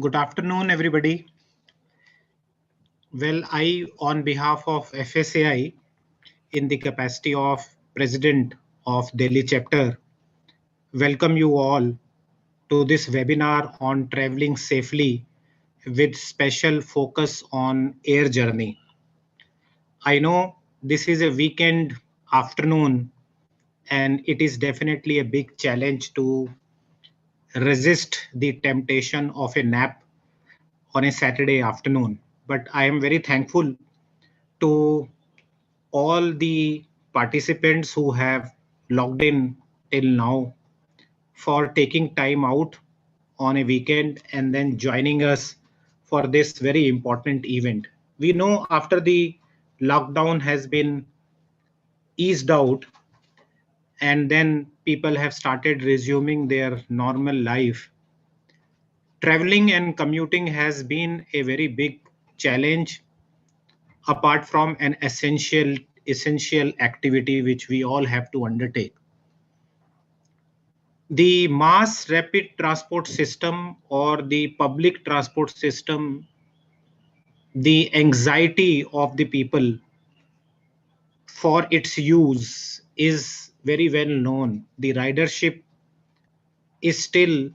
Good afternoon, everybody. Well, on behalf of FSAI, in the capacity of President of Delhi chapter, welcome you all to this webinar on traveling safely with special focus on air journey. I know this is a weekend afternoon and it is definitely a big challenge to resist the temptation of a nap on a Saturday afternoon. But I am very thankful to all the participants who have logged in till now for taking time out on a weekend and then joining us for this very important event. We know after the lockdown has been eased out and then people have started resuming their normal life, traveling and commuting has been a very big challenge apart from an essential activity which we all have to undertake. The mass rapid transport system or the public transport system, the anxiety of the people for its use is very well known. The ridership is still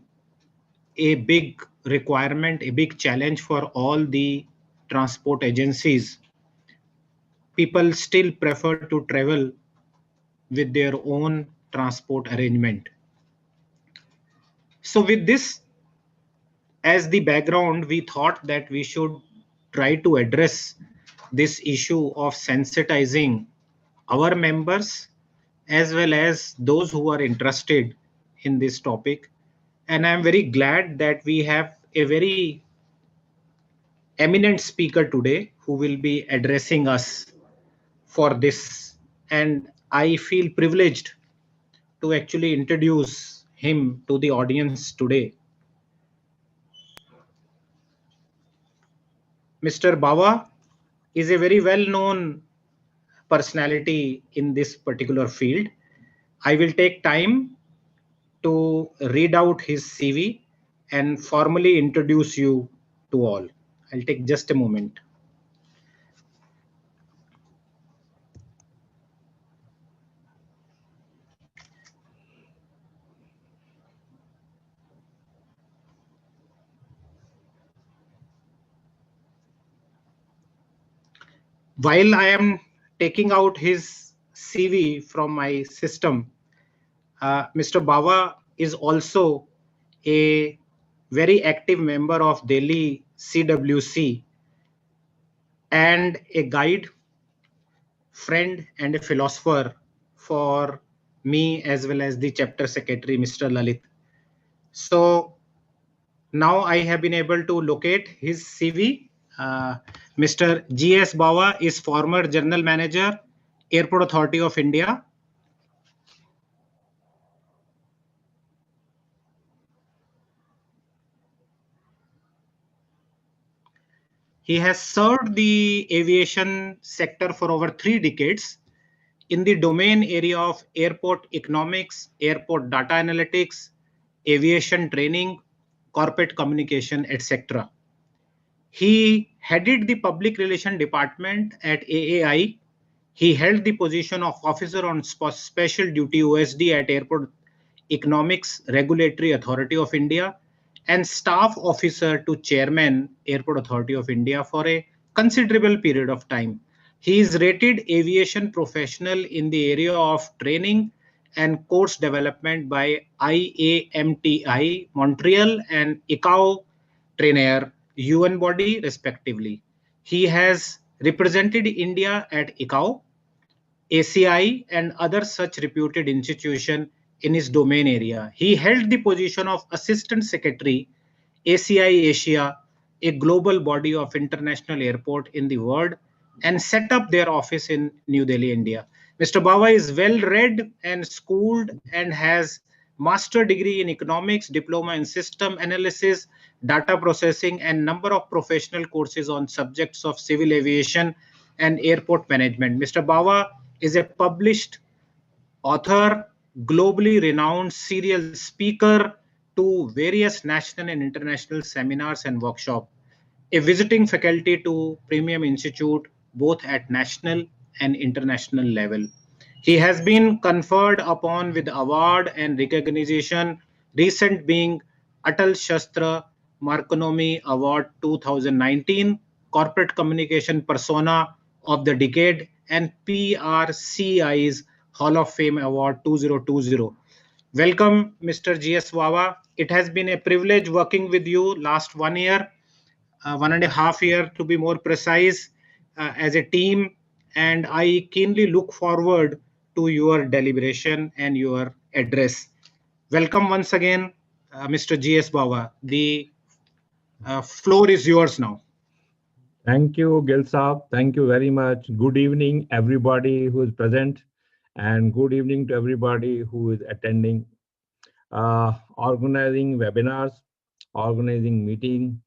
a big requirement, a big challenge for all the transport agencies. People still prefer to travel with their own transport arrangement. So, with this as the background, we thought that we should try to address this issue of sensitizing our members as well as those who are interested in this topic. And I'm very glad that we have a very eminent speaker today who will be addressing us for this. And I feel privileged to actually introduce him to the audience today. Mr. Bawa is a very well known personality in this particular field. I will take time to read out his CV and formally introduce you to all. I'll take just a moment. While I am taking out his CV from my system, Mr. Bawa is also a very active member of Delhi CWC and a guide, friend, and a philosopher for me as well as the chapter secretary, Mr. Lalit. So now I have been able to locate his CV. Mr. G.S. Bawa is former General Manager, Airport Authority of India. He has served the aviation sector for over 3 decades in the domain area of airport economics, airport data analytics, aviation training, corporate communication, etc. He headed the public relation department at AAI. He held the position of officer on special duty OSD at Airport Economics Regulatory Authority of India and staff officer to chairman Airport Authority of India for a considerable period of time. He is rated aviation professional in the area of training and course development by IAMTI Montreal and ICAO Trainer UN body respectively. He has represented India at ICAO, ACI, and other such reputed institutions in his domain area. He held the position of Assistant Secretary, ACI Asia, a global body of international airport in the world, and set up their office in New Delhi, India. Mr. Bawa is well read and schooled and has master degree in economics, diploma in system analysis, data processing, and number of professional courses on subjects of civil aviation and airport management. Mr. Bawa is a published author, globally renowned serial speaker, to various national and international seminars and workshops, a visiting faculty to Premium Institute, both at national and international level. He has been conferred upon with award and recognition, recent being Atal Shastra Markonomi Award 2019, Corporate Communication Persona of the Decade, and PRCI's Hall of Fame Award 2020. Welcome, Mr. GS Wawa. It has been a privilege working with you last 1 year, 1.5 year to be more precise, as a team, and I keenly look forward to your deliberation and your address. Welcome once again, Mr. GS Bawa. The floor is yours now. Thank you, Gil Saab. Thank you very much. Good evening, everybody who is present, and good evening to everybody who is attending, organizing webinars, organizing meeting,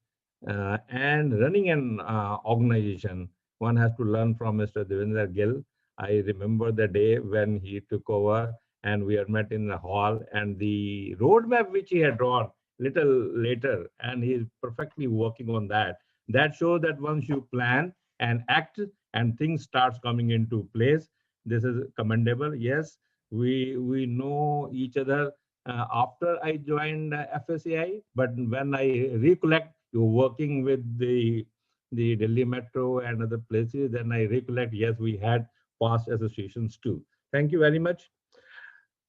and running an organization. One has to learn from Mr. Devendra Gill. I remember the day when he took over and we had met in the hall, and the roadmap which he had drawn little later, and he's perfectly working on that. That shows that once you plan and act and things starts coming into place, this is commendable. Yes, we know each other after I joined FSCI, but when I recollect you working with the Delhi Metro and other places, then I recollect, yes, we had past associations too. Thank you very much.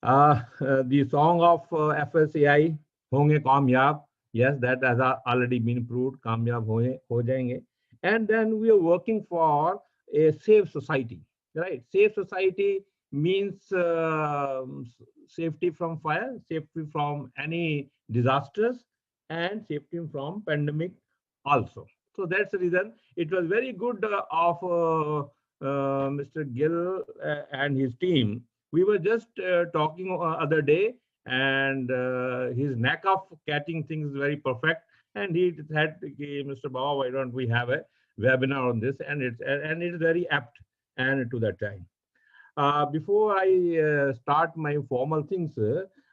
The song of FSCI, Honge Kamyab, yes, that has already been proved, Kamyab ho jayenge. And then we are working for a safe society, right? Safe society means safety from fire, safety from any disasters, and safety from pandemic also. So that's the reason it was very good of Mr. Gill and his team. We were just talking other day, and his knack of catching things is very perfect. And he had, okay, Mr. Bawa, why don't we have a webinar on this? And it's very apt and to that time. Before I start my formal things,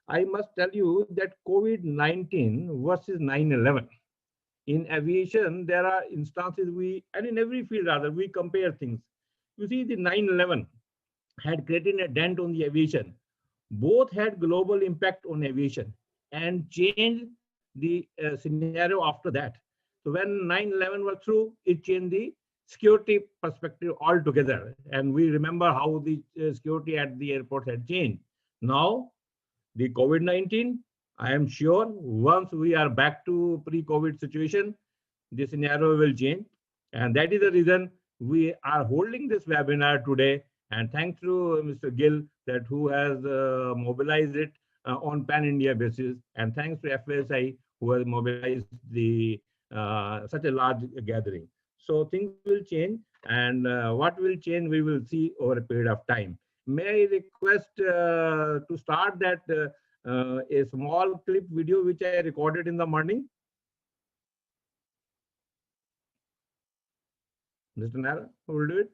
I must tell you that COVID-19 versus 9/11. In aviation, there are instances and in every field rather, we compare things. You see, the 9/11 had created a dent on the aviation. Both had global impact on aviation and changed the scenario after that. So when 9/11 was through, it changed the security perspective altogether. And we remember how the security at the airport had changed. Now, the COVID-19, I am sure once we are back to pre-COVID situation, the scenario will change. And that is the reason we are holding this webinar today. And thanks to Mr. Gill that who has mobilized it on pan-India basis. And thanks to FSI who has mobilized such a large gathering. So things will change, and what will change we will see over a period of time. May I request to start that a small clip video which I recorded in the morning. Mr. Nara, who will do it?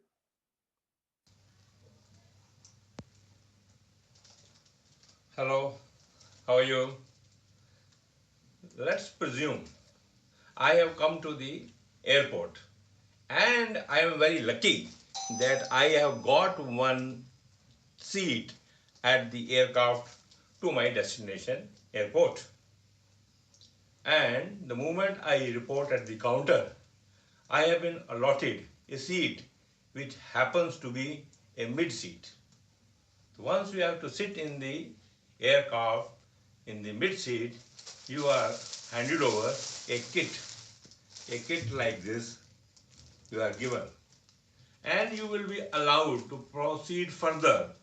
Hello, how are you? Let's presume I have come to the airport and I am very lucky that I have got one seat at the aircraft to my destination airport. And the moment I report at the counter, I have been allotted a seat which happens to be a mid seat. Once you have to sit in the aircraft in the mid seat, you are handed over a kit like this you are given, and you will be allowed to proceed further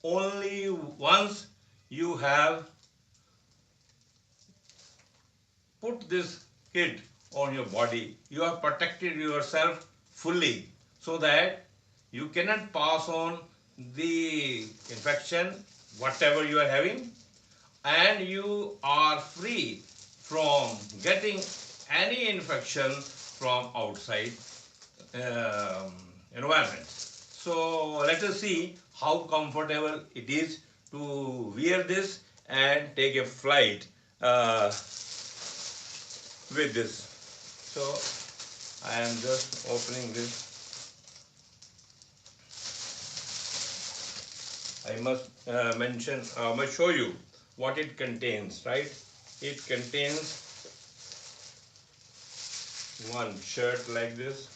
only once you have put this kit on your body. You have protected yourself fully so that you cannot pass on the infection, whatever you are having, and you are free from getting any infection from outside environment. So let us see how comfortable it is to wear this and take a flight uh, with this. So I am just opening this. I must I must show you what it contains, right? It contains one shirt like this,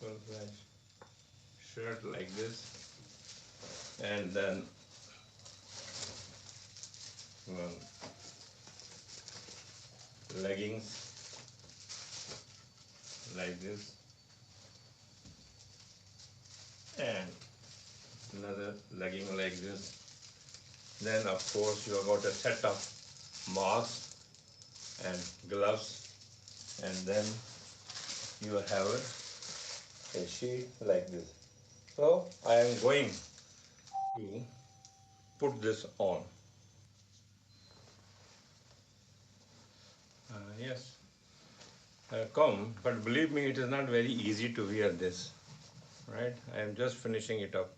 full-fledged shirt like this, and then one leggings like this, and another legging like this. Then of course you have got a set of mask and gloves, and then you have a sheet like this. So I am going to put this on. Yes, come, but believe me, it is not very easy to wear this, right? I am just finishing it up.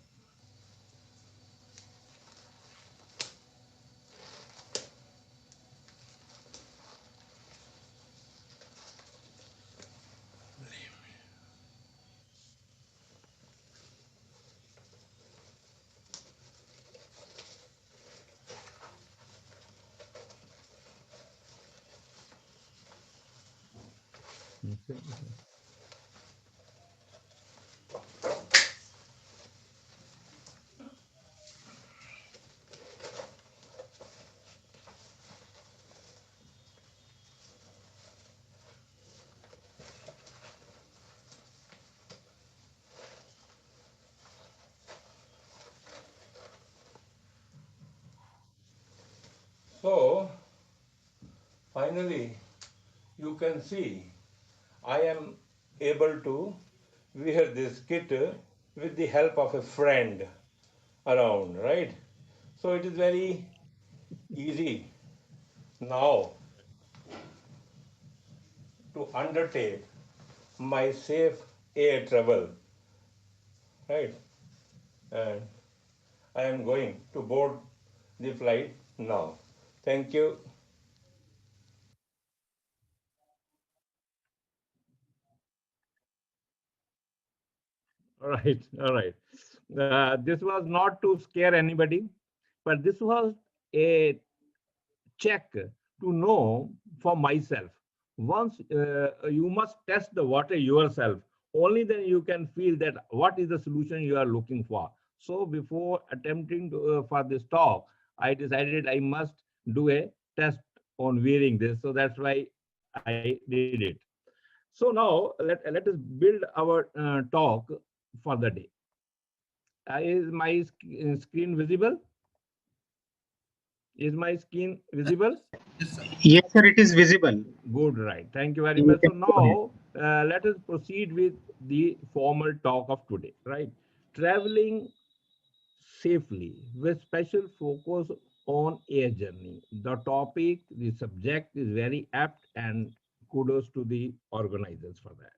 Okay. So finally, you can see I am able to wear this kit with the help of a friend around, right? So it is very easy now to undertake my safe air travel, right? And I am going to board the flight now. Thank you. All right, all right. This was not to scare anybody, but this was a check to know for myself. Once you must test the water yourself, only then you can feel that what is the solution you are looking for. So before attempting to, for this talk, I decided I must do a test on wearing this. So that's why I did it. So now let us build our talk for the day. Is my screen visible? Is my screen visible? Yes, sir, it is visible. Good, right. Thank you very You much. can So go ahead. now let us proceed with the formal talk of today, right? Traveling safely with special focus on air journey. The topic, the subject is very apt and kudos to the organizers for that.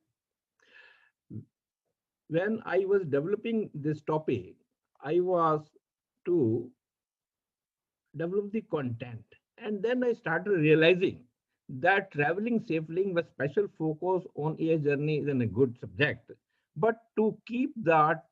When I was developing this topic, I was to develop the content. And then I started realizing that traveling safely with special focus on air journey is a good subject. But to keep that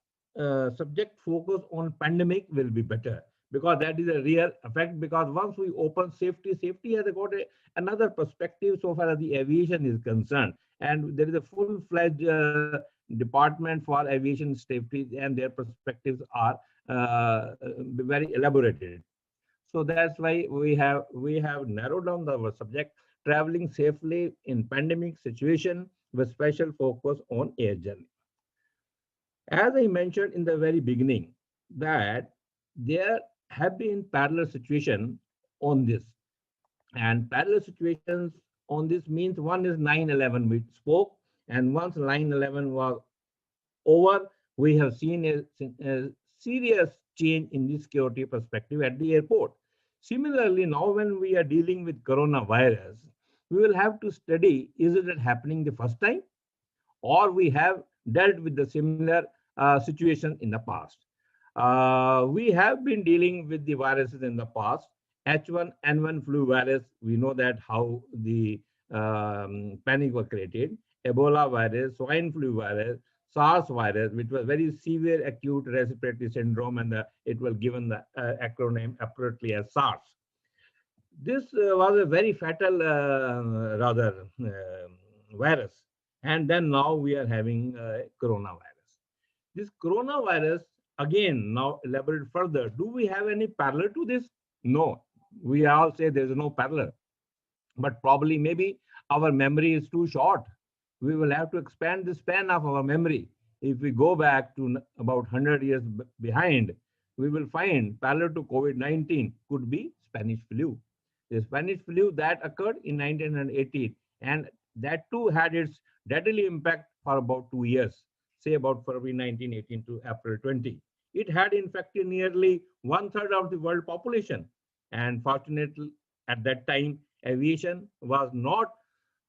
subject focus on pandemic will be better because that is a real effect. Because once we open safety, safety has got another perspective so far as the aviation is concerned. And there is a full-fledged department for aviation safety, and their perspectives are very elaborated. So that's why we have narrowed down our subject traveling safely in pandemic situation with special focus on air journey. As I mentioned in the very beginning, that there have been parallel situation on this, and parallel situations on this means one is 9/11 we spoke, and once 9/11 was over, we have seen a serious change in the security perspective at the airport. Similarly, now when we are dealing with coronavirus, we will have to study is it happening the first time or we have dealt with the similar situation in the past. We have been dealing with the viruses in the past. H1N1 flu virus, we know that how the panic was created. Ebola virus, swine flu virus, SARS virus, which was very severe acute respiratory syndrome, and it was given the acronym appropriately as SARS. This was a very fatal, rather, virus. And then now we are having coronavirus. This coronavirus, again, now elaborate further. Do we have any parallel to this? No. We all say there is no parallel. But probably maybe our memory is too short. We will have to expand the span of our memory. If we go back to about 100 years behind, we will find parallel to COVID-19 could be Spanish flu. The Spanish flu that occurred in 1918, and that too had its deadly impact for about 2 years, say about February 1918 to April 20. It had infected nearly one third of the world population. And fortunately, at that time, aviation was not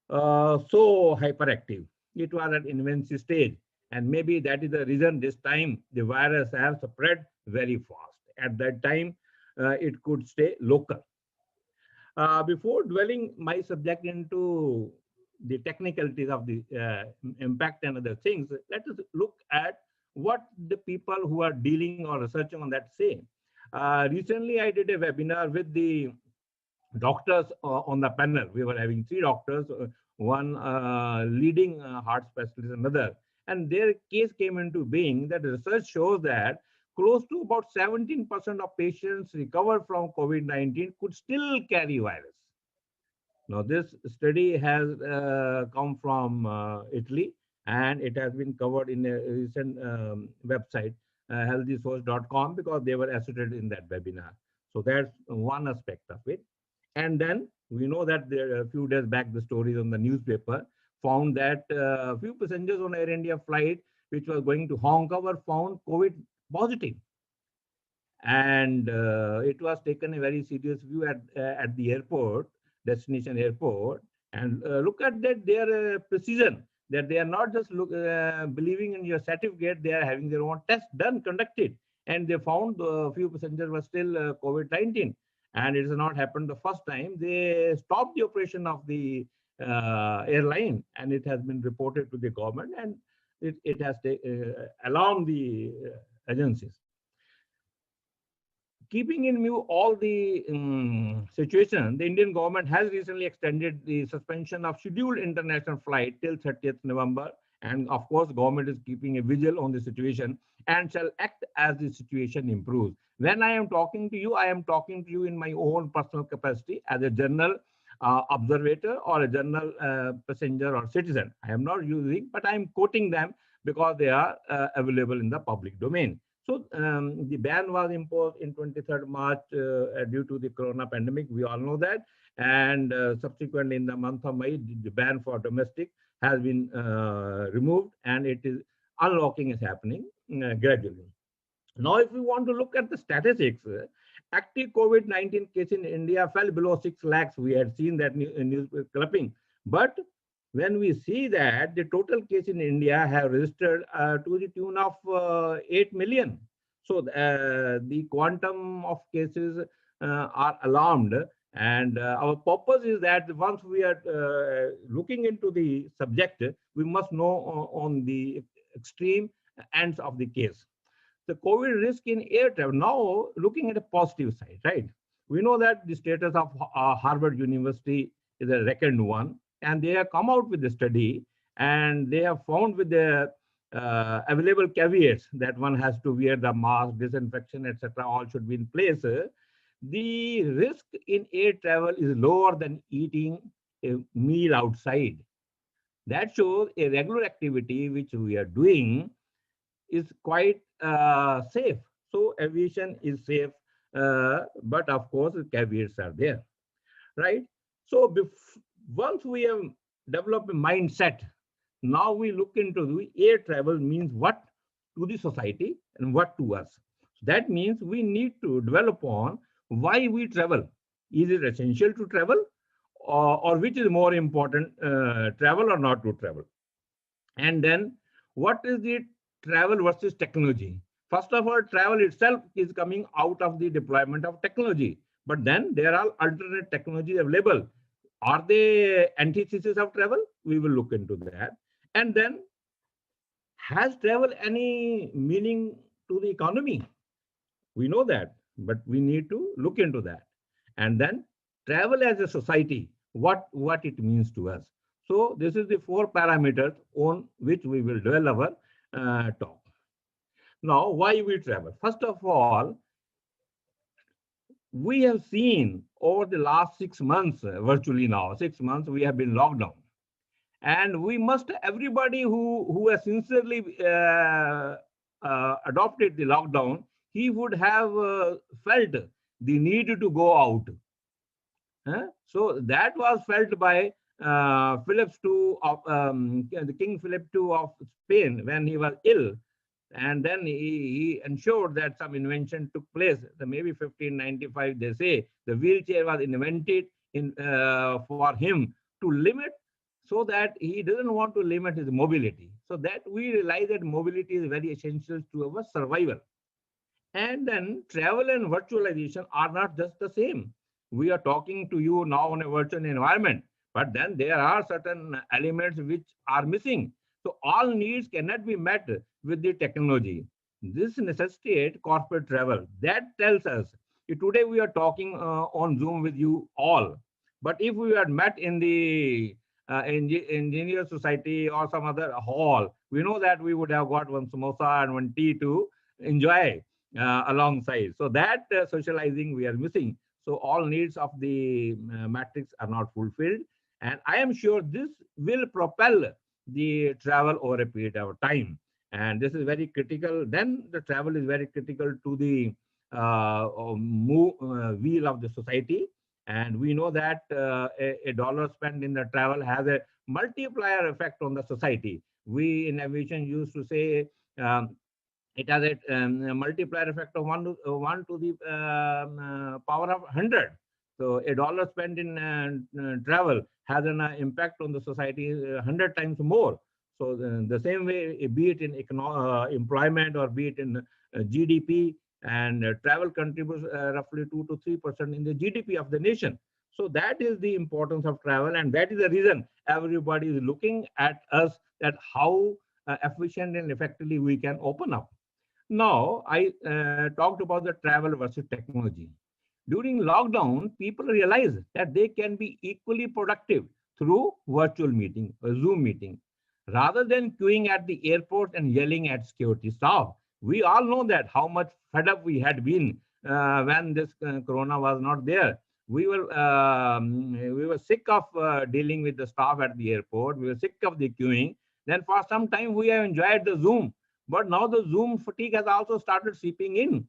so hyperactive. It was at infancy stage. And maybe that is the reason this time the virus has spread very fast. At that time, it could stay local. Before dwelling my subject into the technicalities of the impact and other things, let us look at what the people who are dealing or researching on that say. Recently, I did a webinar with the doctors on the panel. We were having three doctors, one leading heart specialist, another, and their case came into being that research shows that close to about 17% of patients recovered from COVID-19 could still carry virus. Now, this study has come from Italy, and it has been covered in a recent website, healthysource.com, because they were associated in that webinar. So that's one aspect of it. And then we know that there, a few days back, the stories on the newspaper found that a few passengers on Air India flight, which was going to Hong Kong, were found COVID positive. And it was taken a very serious view at the airport, destination airport. And look at that, their precision, that they are not just believing in your certificate, they are having their own test done, conducted. And they found a few passengers were still COVID-19. And it has not happened the first time. They stopped the operation of the airline, and it has been reported to the government, and it has alarmed the agencies. Keeping in view all the situation, the Indian government has recently extended the suspension of scheduled international flight till 30th November. And of course, government is keeping a vigil on the situation and shall act as the situation improves. When I am talking to you, I am talking to you in my own personal capacity as a general observator or a general passenger or citizen. I am not using, but I am quoting them because they are available in the public domain. So the ban was imposed in 23rd March due to the corona pandemic. We all know that. And subsequently in the month of May, the ban for domestic has been removed, and it is unlocking is happening gradually. Now, if we want to look at the statistics, active COVID-19 case in India fell below 6 lakhs. We had seen that news clipping. But when we see that the total case in India have registered to the tune of 8 million. So the quantum of cases are alarmed. And our purpose is that once we are looking into the subject, we must know on the extreme ends of the case. The COVID risk in air travel, now looking at a positive side, right? We know that the status of Harvard University is a record one, and they have come out with a study, and they have found with the available caveats that one has to wear the mask, disinfection, etc., all should be in place. The risk in air travel is lower than eating a meal outside. That shows a regular activity which we are doing is quite safe. So aviation is safe, but of course, caveats are there, right? So once we have developed a mindset, now we look into the air travel means what to the society and what to us. That means we need to develop on why we travel. Is it essential to travel, or which is more important, travel or not to travel? And then what is the travel versus technology. First of all, travel itself is coming out of the deployment of technology. But then there are alternate technologies available. Are they antithesis of travel? We will look into that. And then, has travel any meaning to the economy? We know that, but we need to look into that. And then travel as a society, what it means to us. So this is the four parameters on which we will dwell our talk. Now, why we travel? First of all, we have seen over the last 6 months, virtually now 6 months, we have been locked down, and we must, everybody who has sincerely adopted the lockdown, he would have felt the need to go out. So that was felt by Philip II of the King Philip II of Spain when he was ill, and then he ensured that some invention took place. The maybe 1595, they say the wheelchair was invented for him to limit, so that he doesn't want to limit his mobility. So that we realize that mobility is very essential to our survival. And then travel and virtualization are not just the same. We are talking to you now in a virtual environment, but then there are certain elements which are missing. So all needs cannot be met with the technology. This necessitates corporate travel. That tells us, today we are talking on Zoom with you all, but if we had met in the engineer society or some other hall, we know that we would have got one samosa and one tea to enjoy alongside. So that socializing we are missing. So all needs of the matrix are not fulfilled. And I am sure this will propel the travel over a period of time. And this is very critical. Then the travel is very critical to the wheel of the society. And we know that a dollar spent in the travel has a multiplier effect on the society. We in aviation used to say it has a multiplier effect of 1 to the power of 100. So a dollar spent in travel has an impact on the society 100 times more. So the same way, be it in employment or be it in GDP, and travel contributes roughly 2 to 3% in the GDP of the nation. So that is the importance of travel, and that is the reason everybody is looking at us, that how efficient and effectively we can open up. Now, I talked about the travel versus technology. During lockdown, people realized that they can be equally productive through virtual meeting, a Zoom meeting, rather than queuing at the airport and yelling at security staff. We all know that how much fed up we had been when this corona was not there. We were sick of dealing with the staff at the airport. We were sick of the queuing. Then for some time we have enjoyed the Zoom, but now the Zoom fatigue has also started seeping in.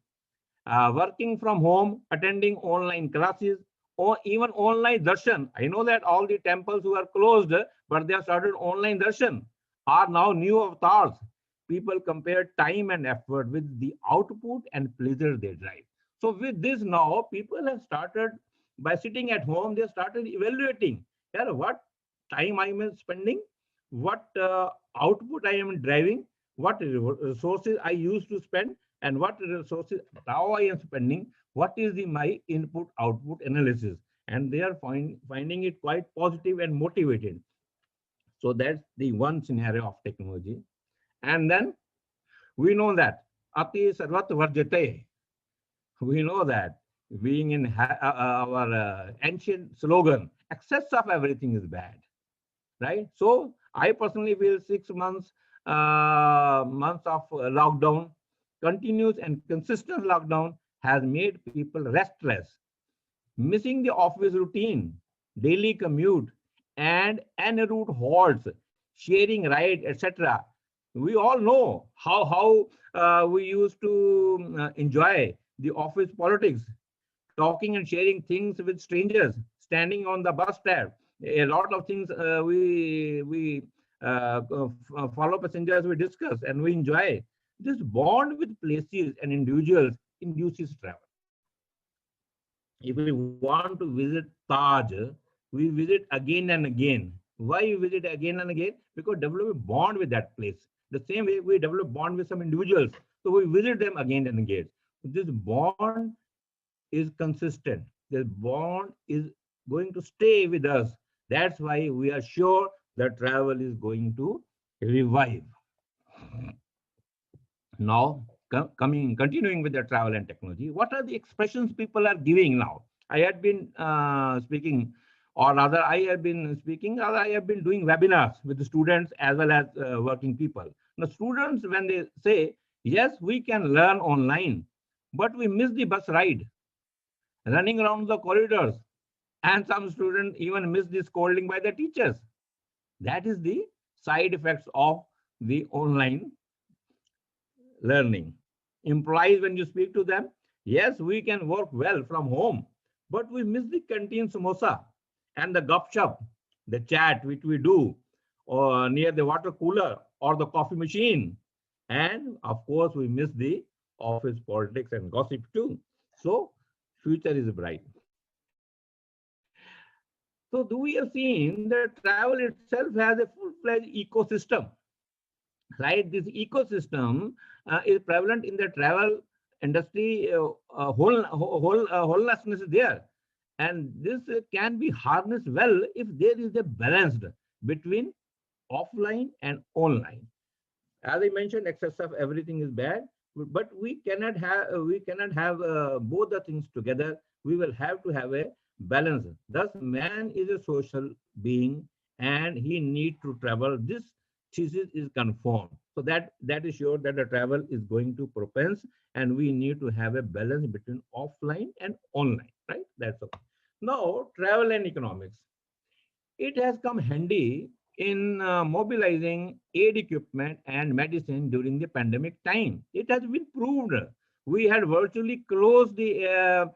Working from home, attending online classes, or even online darshan. I know that all the temples who are closed, but they have started online darshan, are now new avatars. People compare time and effort with the output and pleasure they drive. So with this now, people have started, by sitting at home, they started evaluating, yeah, what time I am spending, what output I am driving, what resources I used to spend, and what resources now I am spending, what is my input output analysis. And they are finding it quite positive and motivated. So that's the one scenario of technology. And then we know that ati sarvat varjate. We know that being in our ancient slogan, excess of everything is bad, right? So I personally feel 6 months months of lockdown, continuous and consistent lockdown, has made people restless, missing the office routine, daily commute, and en route halts, sharing rides, etc. We all know how we used to enjoy the office politics, talking and sharing things with strangers, standing on the bus stop. A lot of things we follow passengers, we discuss and we enjoy. This bond with places and individuals induces travel. If we want to visit Taj, we visit again and again. Why we visit again and again? Because develop a bond with that place. The same way we develop bond with some individuals. So we visit them again and again. This bond is consistent. This bond is going to stay with us. That's why we are sure that travel is going to revive. Now, continuing with the travel and technology, what are the expressions people are giving now? I had been speaking, or rather, I have been speaking, or I have been doing webinars with the students as well as working people. Now, students, when they say, yes, we can learn online, but we miss the bus ride, running around the corridors, and some students even miss the scolding by the teachers. That is the side effects of the online learning. Implies when you speak to them, yes, we can work well from home, but we miss the canteen samosa and the shop, the chat which we do or near the water cooler or the coffee machine. And of course, we miss the office politics and gossip too. So future is bright. So do we have seen that travel itself has a full-fledged ecosystem, right? This ecosystem is prevalent in the travel industry. Wholeness is there, and this can be harnessed well if there is a balance between offline and online. As I mentioned, excess of everything is bad, but we cannot have both the things together. We will have to have a balance. Thus, man is a social being, and he need to travel. This thesis is confirmed. So that is sure that the travel is going to propense, and we need to have a balance between offline and online. Right? That's okay. Now, travel and economics. It has come handy in mobilizing aid equipment and medicine during the pandemic time. It has been proved. We had virtually closed the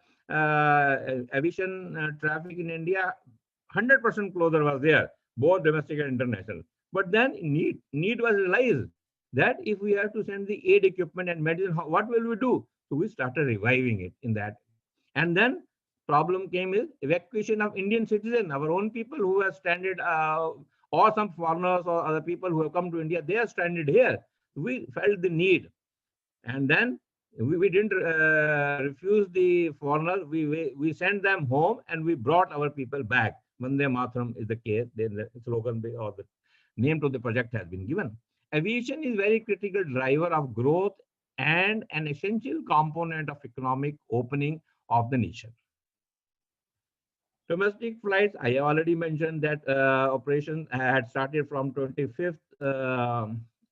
aviation traffic in India. 100% closure was there, both domestic and international. But then need was realized that if we have to send the aid equipment and medicine, what will we do? So we started reviving it in that. And then problem came is evacuation of Indian citizen, our own people who have stranded, or some foreigners or other people who have come to India, they are stranded here. We felt the need, and then we didn't refuse the foreigners. We sent them home and we brought our people back. Vande Mataram is the case. Then the slogan or the name to the project has been given. Aviation is very critical driver of growth and an essential component of economic opening of the nation. Domestic flights, I have already mentioned that operation had started from 25th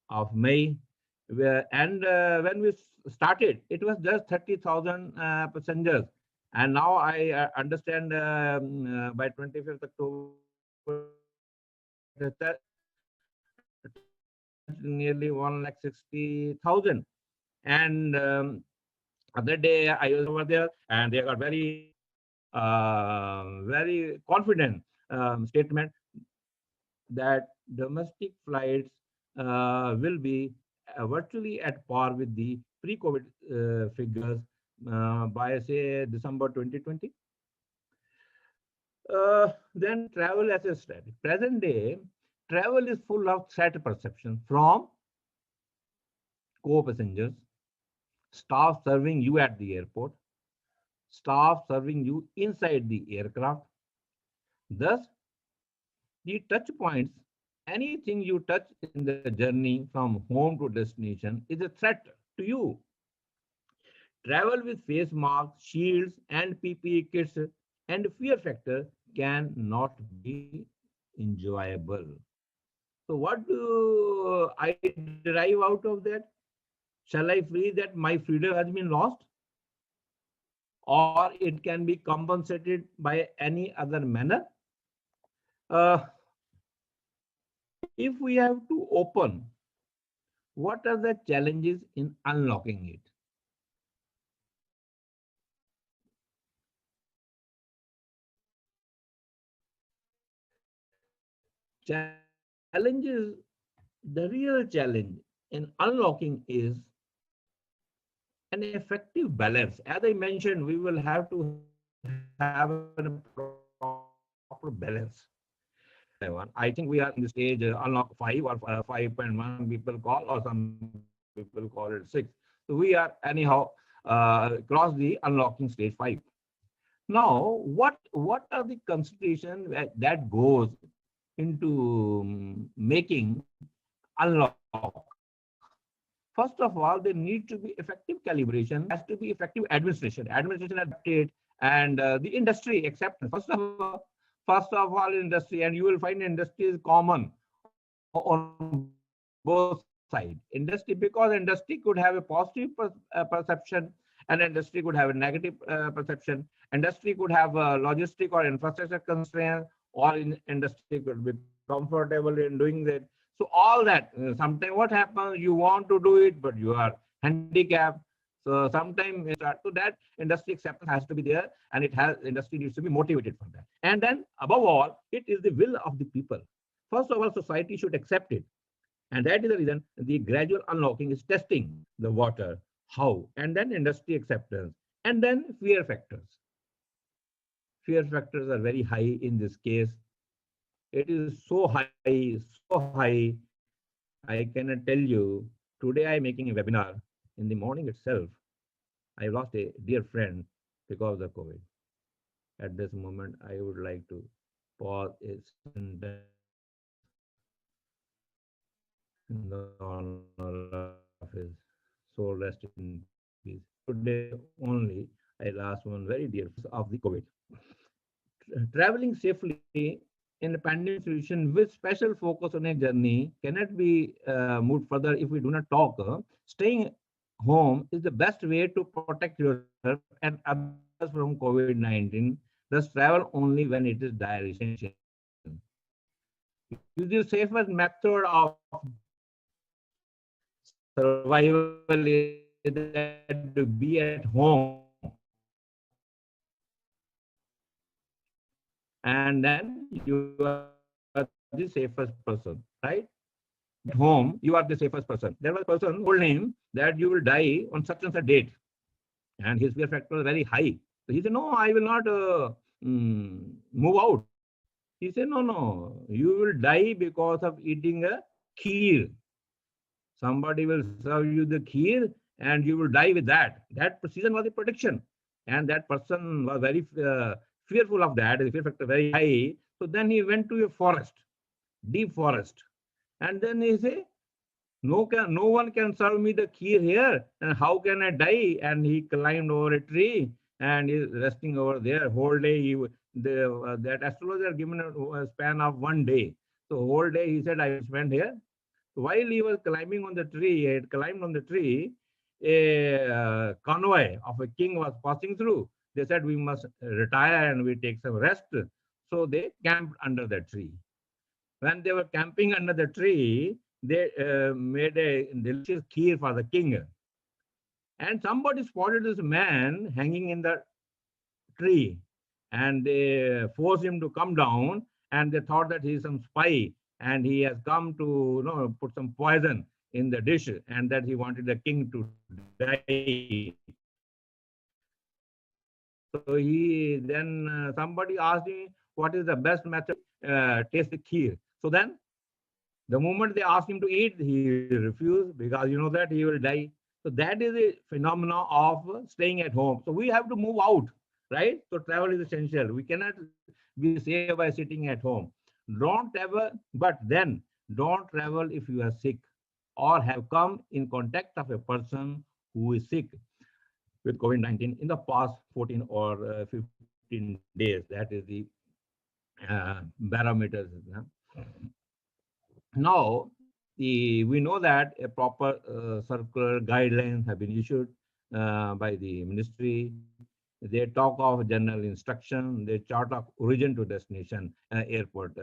of May. And when we started, it was just 30,000 passengers. And now I understand by 25th October, nearly 1,60,000. And other day I was over there and they got very confident statement that domestic flights will be virtually at par with the pre-COVID figures by say December 2020. Then travel as a strategy. Present day, travel is full of threat perception from co-passengers, staff serving you at the airport, staff serving you inside the aircraft. Thus, the touch points, anything you touch in the journey from home to destination is a threat to you. Travel with face masks, shields, and PPE kits and fear factor can not be enjoyable. So what do I derive out of that? Shall I feel that my freedom has been lost? Or it can be compensated by any other manner? Uh, if we have to open, what are the challenges in unlocking it? Challenges, the real challenge in unlocking is an effective balance. As I mentioned, we will have to have a proper balance. I think we are in the stage unlock 5 or 5.1 some people call, or some people call it 6. So we are anyhow across the unlocking stage 5. Now, what are the consideration that goes into making unlock? First of all, there need to be effective calibration. There has to be effective administration. Administration adapted, and the industry acceptance. First of all, industry, and you will find industry is common on both sides. Industry, because industry could have a positive perception, and industry could have a negative perception. Industry could have logistic or infrastructure constraints, or industry could be comfortable in doing that. So all that, sometimes what happens, you want to do it, but you are handicapped. So sometimes start to that industry acceptance has to be there, and industry needs to be motivated for that. And then above all, it is the will of the people. First of all, society should accept it. And that is the reason the gradual unlocking is testing the water, how, and then industry acceptance, and then fear factors. Fear factors are very high in this case. It is so high, so high. I cannot tell you. Today I am making a webinar. In the morning itself, I lost a dear friend because of the COVID. At this moment, I would like to pause a sentence in the honor of his soul rest in peace. Today only, I lost one very dear friend of the COVID. Traveling safely in a pandemic situation with special focus on a journey cannot be moved further if we do not talk. Staying home is the best way to protect yourself and others from COVID-19. Thus, travel only when it is dire essential. Use the safest method of survival is that to be at home, and then you are the safest person, right? At home, you are the safest person. There was a person who told him that you will die on such and such date, and his fear factor was very high. So he said, "No, I will not move out." He said, "No, no, you will die because of eating a kheer. Somebody will serve you the kheer, and you will die with that." That season was a prediction, and that person was very fearful of that. The fear factor very high. So then he went to a forest, deep forest, and then he said, no one can serve me the kheer here, and how can I die? And he climbed over a tree and is resting over there whole day. That astrologer given a span of 1 day. So whole day he said, I will spend here. While he was climbing on the tree, he had climbed on the tree, a convoy of a king was passing through. They said, we must retire and we take some rest. So they camped under the tree. When they were camping under the tree, they made a delicious kheer for the king. And somebody spotted this man hanging in the tree, and they forced him to come down, and they thought that he is some spy, and he has come to put some poison in the dish, and that he wanted the king to die. So he then somebody asked him, what is the best method taste the kheer? So then the moment they asked him to eat, he refused because you know that he will die. So that is a phenomena of staying at home. So we have to move out, right? So travel is essential. We cannot be safe by sitting at home. Don't travel, but then don't travel if you are sick or have come in contact of a person who is sick with COVID-19 in the past 14 or 15 days. That is the barometers. Now, we know that a proper circular guidelines have been issued by the ministry. They talk of general instruction, they chart of origin to destination airport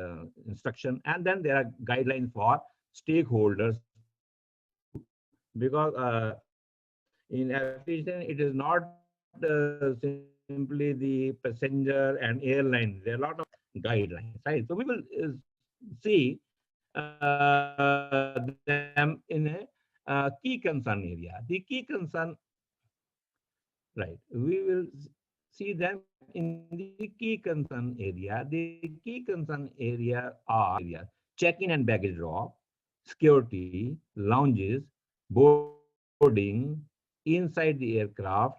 instruction, and then there are guidelines for stakeholders too. Because in aviation, it is not simply the passenger and airline. There are a lot of guidelines, right? So we will see them in a key concern area. The key concern, right? We will see them in key concern area. in the key concern area, the key concern area are check-in and baggage drop, security, lounges, boarding, inside the aircraft,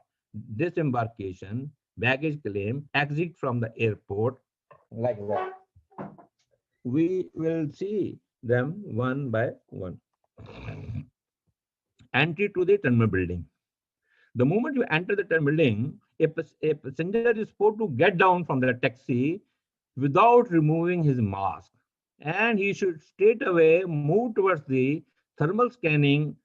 disembarkation, baggage claim, exit from the airport, like that. We will see them one by one. Entry to the terminal building. The moment you enter the terminal building, a passenger is supposed to get down from the taxi without removing his mask. And he should straight away move towards the thermal scanning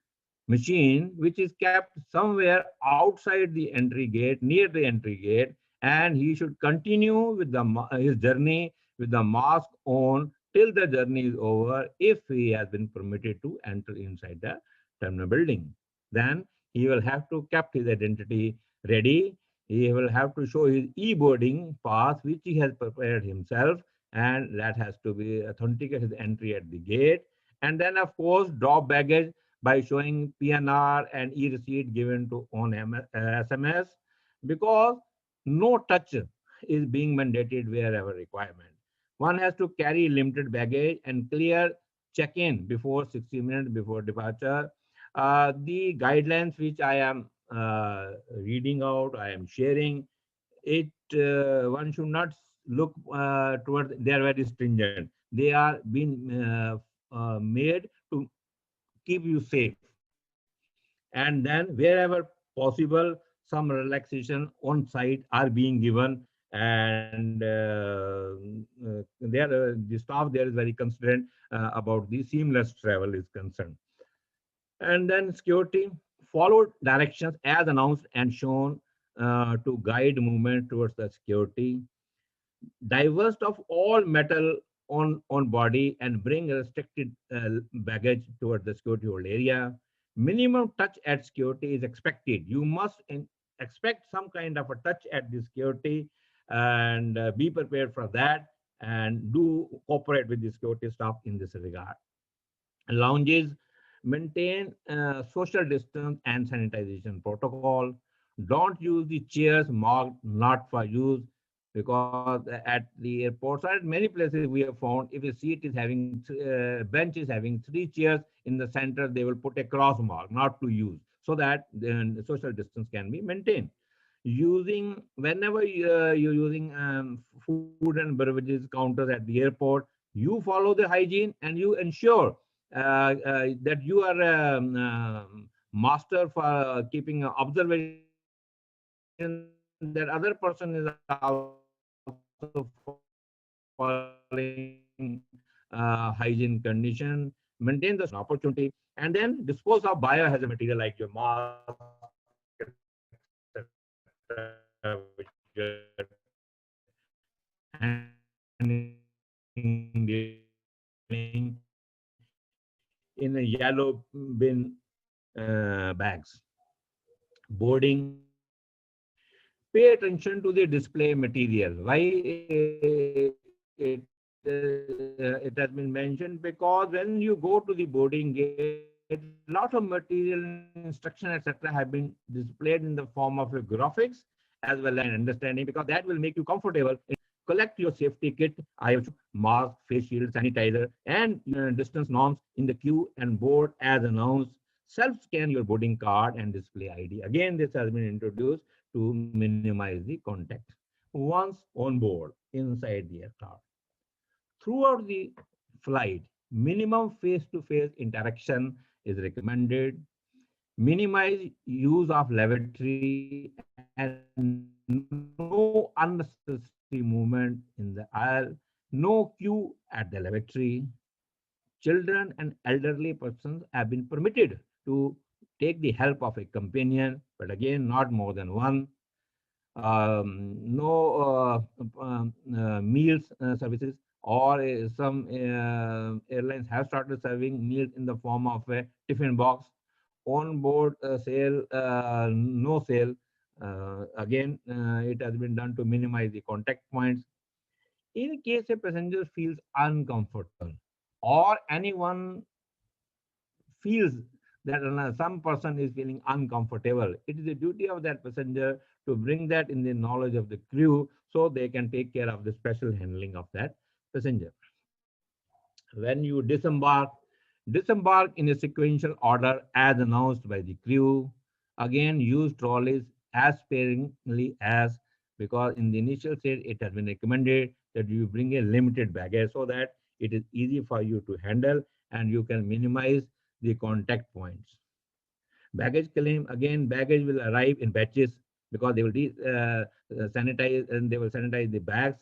machine, which is kept somewhere outside the entry gate, near the entry gate, and he should continue with his journey with the mask on till the journey is over if he has been permitted to enter inside the terminal building. Then he will have to keep his identity ready. He will have to show his e-boarding pass, which he has prepared himself, and that has to be authenticate his entry at the gate. And then, of course, drop baggage by showing PNR and e-receipt given to on SMS, because no touch is being mandated wherever requirement. One has to carry limited baggage and clear check-in before 60 minutes before departure. The guidelines which I am reading out, I am sharing it. One should not look towards. They are very stringent. They are being made to keep you safe. And then wherever possible, some relaxation on site are being given, and the staff there is very considerate about the seamless travel is concerned. And then security followed directions as announced and shown to guide movement towards the security. Divest of all metal on body and bring restricted baggage toward the security hold area. Minimum touch at security is expected. You must expect some kind of a touch at the security, and be prepared for that, and do cooperate with the security staff in this regard. Lounges maintain social distance and sanitization protocol. Don't use the chairs marked not for use, because at the airports or at many places we have found if a seat is having bench is having three chairs in the center, they will put a cross mark not to use, so that the social distance can be maintained. Using whenever you're using food and beverages counters at the airport, you follow the hygiene and you ensure that you are master for keeping observation that other person is also following hygiene condition. Maintain the social distance opportunity, and then dispose of biohazard material like your mask, etc., which you are handling in a yellow bin bags. Boarding. Pay attention to the display material. Why it has been mentioned? Because when you go to the boarding gate, lot of material, instruction, etc., have been displayed in the form of graphics as well as understanding, because that will make you comfortable. Collect your safety kit, mask, face shield, sanitizer, and distance norms in the queue and board as announced. Self-scan your boarding card and display ID. Again, this has been introduced to minimize the contact. Once on board, inside the aircraft. Throughout the flight, minimum face-to-face interaction is recommended. Minimize use of lavatory and no unnecessary movement in the aisle. No queue at the lavatory. Children and elderly persons have been permitted to take the help of a companion, but again, not more than one. No meals services, or some airlines have started serving meals in the form of a tiffin box. On board sale, no sale. Again, it has been done to minimize the contact points. In case a passenger feels uncomfortable or anyone feels that some person is feeling uncomfortable, it is the duty of that passenger to bring that in the knowledge of the crew so they can take care of the special handling of that passenger. When you disembark in a sequential order as announced by the crew. Again, use trolleys as sparingly as, because in the initial stage it has been recommended that you bring a limited baggage so that it is easy for you to handle and you can minimize the contact points. Baggage claim, again, baggage will arrive in batches because they will sanitize, and they will sanitize the bags,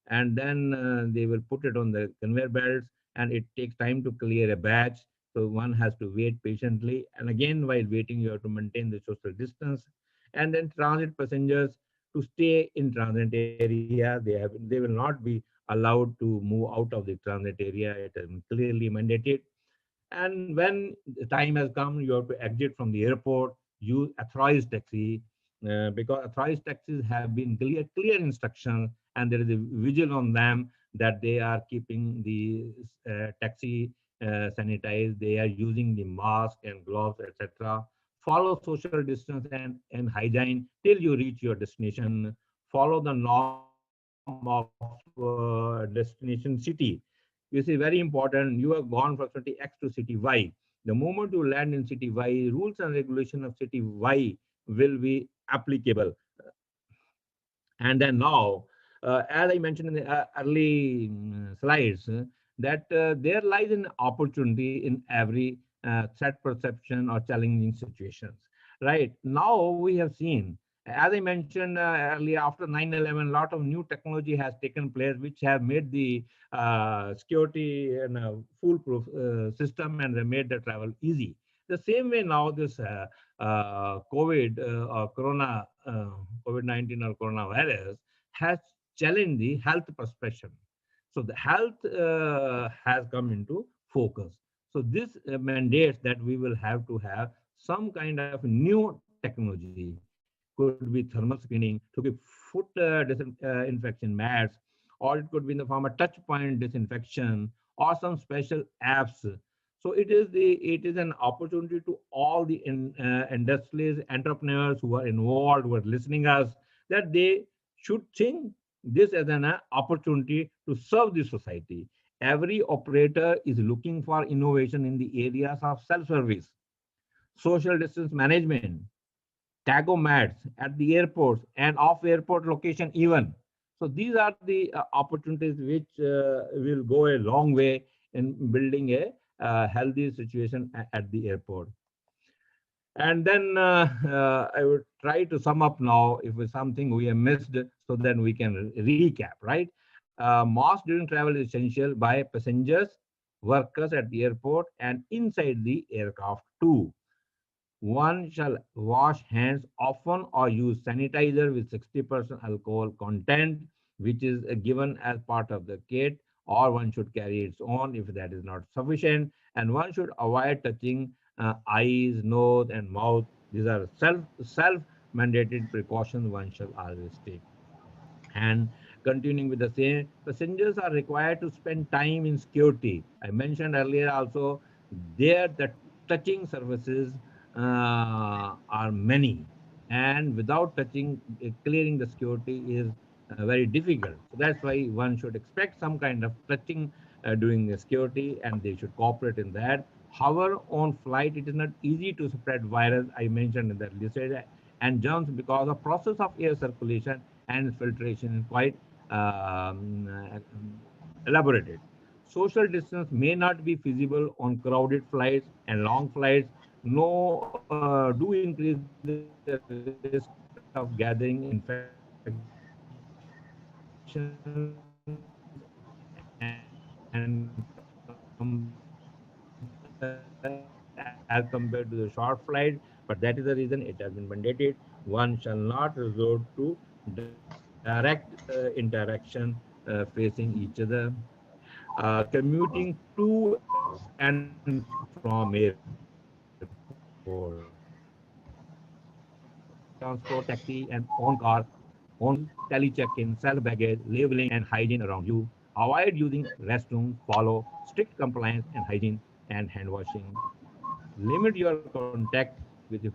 and then they will put it on the conveyor belts, and it takes time to clear a batch. So one has to wait patiently. And again, while waiting, you have to maintain the social distance. And then transit passengers to stay in transit area. They will not be allowed to move out of the transit area. It is clearly mandated. And when the time has come, you have to exit from the airport, use authorized taxi, because authorized taxis have been clear instructions, and there is a vigil on them that they are keeping the taxi sanitized, they are using the mask and gloves, etc. Follow social distance and hygiene till you reach your destination. Follow the norm of destination city. You see, very important. You have gone from city X to city Y. The moment you land in city Y, rules and regulation of city Y will be applicable. And then now, as I mentioned in the early slides, that there lies an opportunity in every threat perception or challenging situations. Right now, we have seen, as I mentioned earlier, after 9/11, a lot of new technology has taken place, which have made the security and foolproof system and they made the travel easy. The same way now, this COVID or COVID-19 or coronavirus has challenged the health perspective. So the health has come into focus. So this mandates that we will have to have some kind of new technology. Could be thermal screening, could be foot infection mats, or it could be in the form of touch point disinfection or some special apps. So it is an opportunity to all the industrialists, entrepreneurs who are involved, who are listening us, that they should think this as an opportunity to serve the society. Every operator is looking for innovation in the areas of self-service, social distance management, tagomats at the airports and off airport location even. So these are the opportunities which will go a long way in building a healthy situation at the airport. And then I would try to sum up now if it's something we have missed, so then we can recap, right? Mask during travel is essential by passengers, workers at the airport, and inside the aircraft too. One shall wash hands often or use sanitizer with 60% alcohol content, which is given as part of the kit, or one should carry its own if that is not sufficient. And one should avoid touching eyes, nose, and mouth. These are self mandated precautions one shall always take. And continuing with the same, passengers are required to spend time in security. I mentioned earlier also, there the touching surfaces are many, and without touching, clearing the security is very difficult. So that's why one should expect some kind of touching during the security, and they should cooperate in that. However, on flight, it is not easy to spread virus. I mentioned in that list, and germs, because the process of air circulation and filtration is quite elaborated. Social distance may not be feasible on crowded flights and long flights. No, do increase the risk of gathering infections and complications as compared to the short flights. But that is the reason it has been mandated. One shall not resort to direct interaction facing each other. Commuting to and from airport. Use public transport, taxi, and own car. Own tools, tele-check-in, self-baggage, labeling, and hygiene around you. Avoid using restrooms. Follow strict compliance and hygiene and hand washing. Limit your contact with the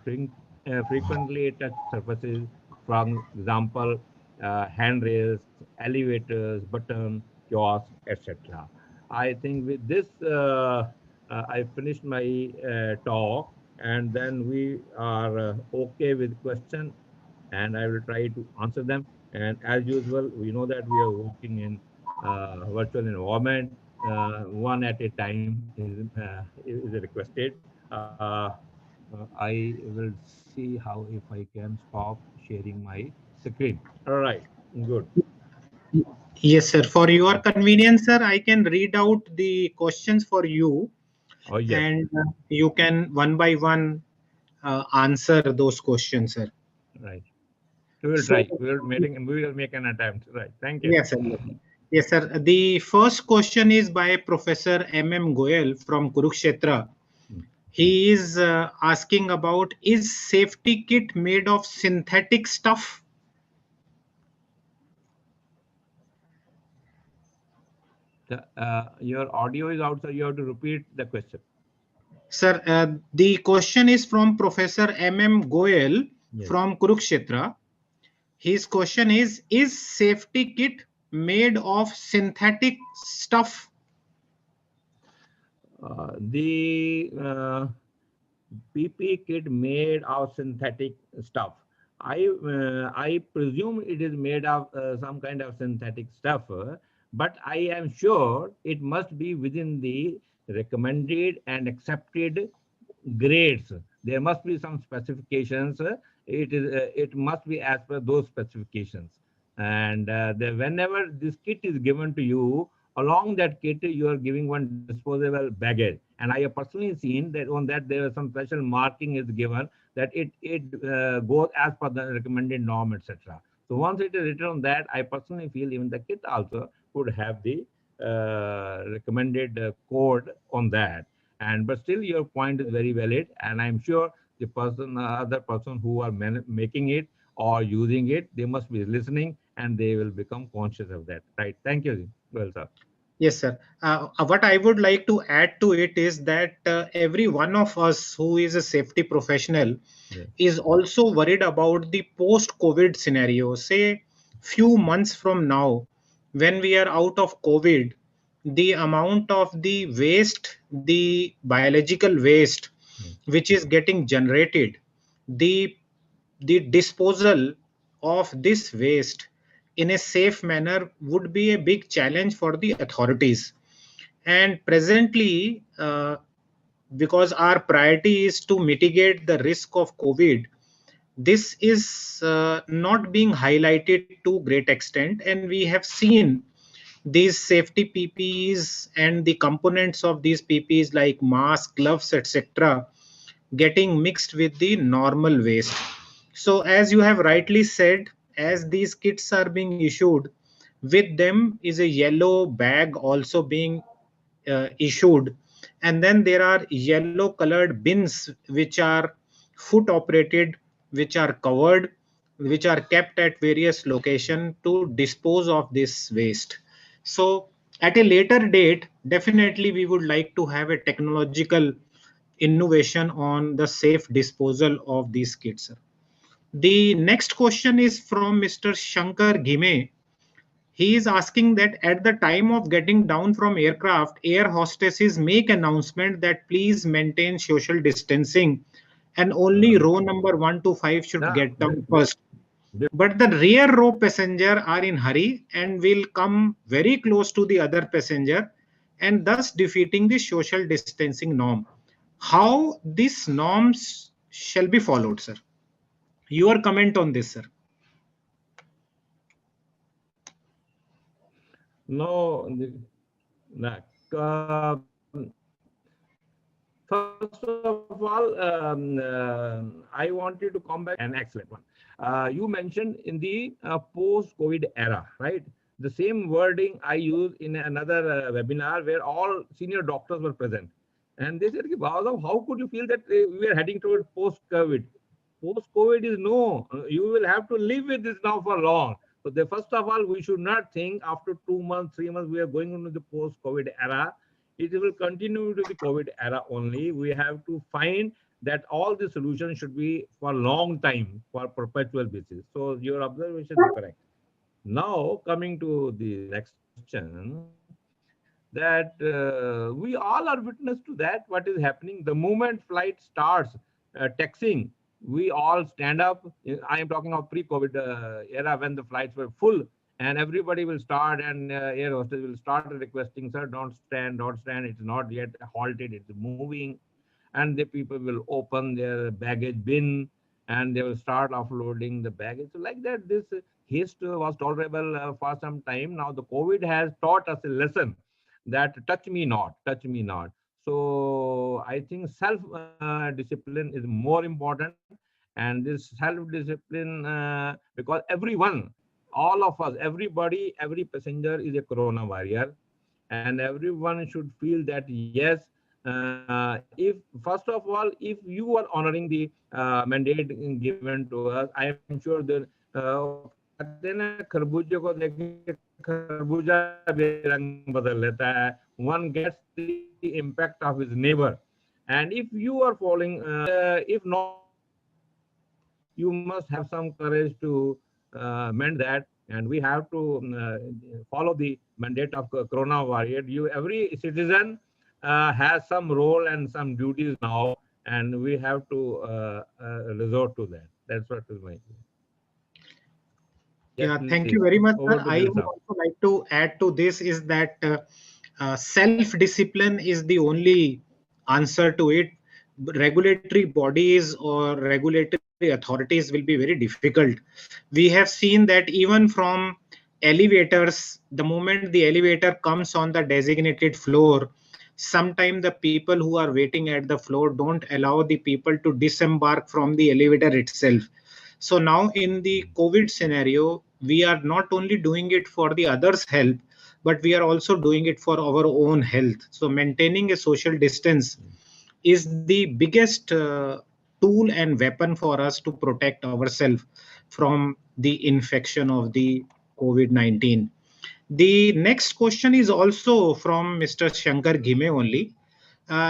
frequently touched surfaces. For example, handrails, elevators, button, kiosks, etc. I think with this, I finished my talk, and then we are okay with question, and I will try to answer them. And as usual, we know that we are working in virtual environment. One at a time is requested. I will see how if I can stop sharing my screen. All right, good. Yes, sir. For your convenience, sir, I can read out the questions for you, Oh yes, and you can one by one answer those questions, sir. right. We will So, try. We will make an attempt. Right. Thank you. yes, sir. Yes, sir. The first question is by Professor M. Goyal from Kurukshetra. Hmm. He is asking about, is safety kit made of synthetic stuff? Your audio is out, so you have to repeat the question. Sir, the question is from Professor M. Goyal Yes. from Kurukshetra. His question is safety kit made of synthetic stuff? The PP kit made of synthetic stuff. I presume it is made of some kind of synthetic stuff, but I am sure it must be within the recommended and accepted grades. There must be some specifications. It must be as per those specifications. And whenever this kit is given to you, along that kit you are giving one disposable baggage. And I have personally seen that on that there is some special marking is given that it goes as per the recommended norm, etc. So once it is written on that, I personally feel even the kit also would have the recommended code on that. And but still your point is very valid, and I'm sure the person other person who are making it or using it, they must be listening and they will become conscious of that. Right? Thank you. Well, sir. Yes, sir. What I would like to add to it is that every one of us who is a safety professional Yes. is also worried about the post-COVID scenario. Say, few months from now, when we are out of COVID, the amount of the waste, the biological waste, Yes. which is getting generated, the the disposal of this waste in a safe manner would be a big challenge for the authorities. And presently, because our priority is to mitigate the risk of COVID, this is not being highlighted to great extent, and we have seen these safety PPEs and the components of these PPEs like masks, gloves, etc., getting mixed with the normal waste. So, as you have rightly said, as these kits are being issued, with them is a yellow bag also being issued, and then there are yellow colored bins which are foot operated, which are covered, which are kept at various location to dispose of this waste. So at a later date, definitely we would like to have a technological innovation on the safe disposal of these kits. The next question is from Mr. Shankar Ghime. He is asking that at the time of getting down from aircraft, air hostesses make announcement that please maintain social distancing and only Uh, row number 1 to 5 should yeah, get down first. But the rear row passenger are in hurry and will come very close to the other passenger and thus defeating the social distancing norm. How these norms shall be followed, sir? Your comment on this, sir? no, first of all, I wanted to come back an excellent one. You mentioned in the post-COVID era, right? The same wording I used in another webinar where all senior doctors were present. And they said, "Bawa, how could you feel that we are heading toward post-COVID? Post-COVID is no, you will have to live with this now for long. So the first of all, we should not think after 2 months, 3 months, we are going into the post-COVID era. It will continue to the COVID era only. We have to find that all the solutions should be for long time, for perpetual basis. So your observation is correct. Now coming to the next question, that we all are witness to that what is happening the moment flight starts taxiing. We all stand up. I am talking of pre-COVID era when the flights were full, and everybody will start, and air hostess will start requesting, sir, don't stand, it's not yet halted, it's moving. And the people will open their baggage bin, and they will start offloading the baggage. So like that, this haste was tolerable for some time. Now the COVID has taught us a lesson that touch me not, touch me not. So I think self discipline is more important, and this self discipline, because everyone, all of us, everybody, every passenger is a corona warrior, and everyone should feel that yes, if first of all, if you are honoring the mandate given to us, I am sure that कहते हैं ना खरबूजे को देख के खरबूजा भी रंग बदल लेता है. One gets the impact of his neighbor, and if you are following if not following the rules, you must have some courage to mend that. And we have to follow the mandate of corona warrior. You, every citizen has some role and some duties now, and we have to resort to that. That's what is my opinion. Yes, Yeah, please. thank you very much, Over sir. to I Dil would Sahab. also like to add to this is that self-discipline is the only answer to it. Regulatory bodies or regulatory authorities will be very difficult. We have seen that even from elevators, the moment the elevator comes on the designated floor, sometimes the people who are waiting at the floor don't allow the people to disembark from the elevator itself. So now in the COVID scenario, we are not only doing it for the others' health, but we are also doing it for our own health. So maintaining a social distance is the biggest tool and weapon for us to protect ourselves from the infection of the COVID-19. The next question is also from Mr. Shankar Ghime only.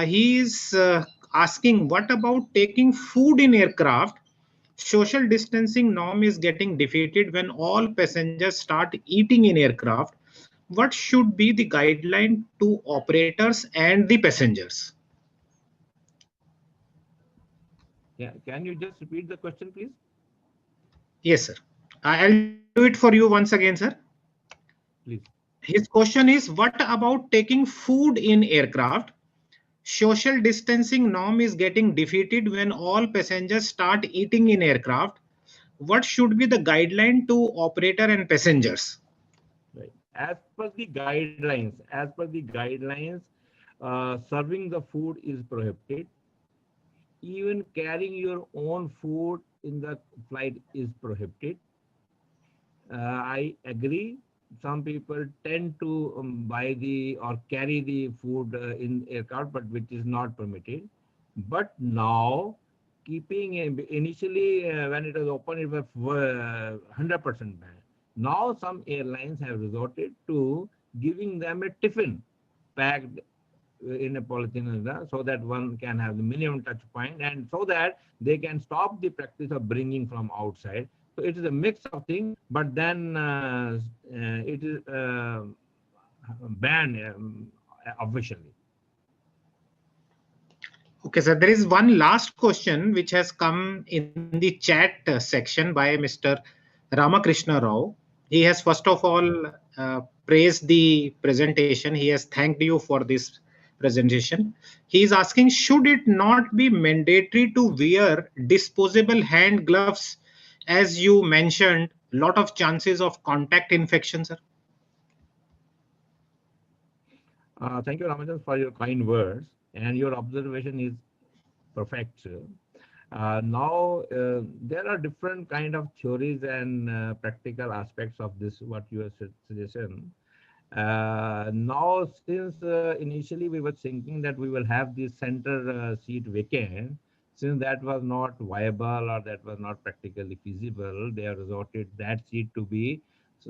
He is asking, what about taking food in aircraft? Social distancing norm is getting defeated when all passengers start eating in aircraft. What should be the guideline to operators and the passengers? Yeah, can you just repeat the question, please? Yes, sir. I'll do it for you once again, sir. Please. His question is, what about taking food in aircraft? Social distancing norm is getting defeated when all passengers start eating in aircraft. What should be the guideline to operator and passengers? Right. As per the guidelines, serving the food is prohibited. Even carrying your own food in the flight is prohibited. I agree. Some people tend to buy the or carry the food in aircraft, but which is not permitted. But now, initially when it was open, it was 100% banned. Now some airlines have resorted to giving them a tiffin packed in a polythene so that one can have the minimum touch point, and so that they can stop the practice of bringing from outside. So it is a mix of things, but then it is banned officially. Okay, sir. There is one last question which has come in the chat section by Mr. Ramakrishna Rao. He has first of all praised the presentation. He has thanked you for this presentation. He is asking, should it not be mandatory to wear disposable hand gloves? As you mentioned, lot of chances of contact infection, sir. Thank you, Ramajan, for your kind words, and your observation is perfect. Now, there are different kind of theories and practical aspects of this, what you are suggesting. Now, since initially we were thinking that we will have this center seat vacant, since that was not viable or that was not practically feasible, they have resorted that seat to be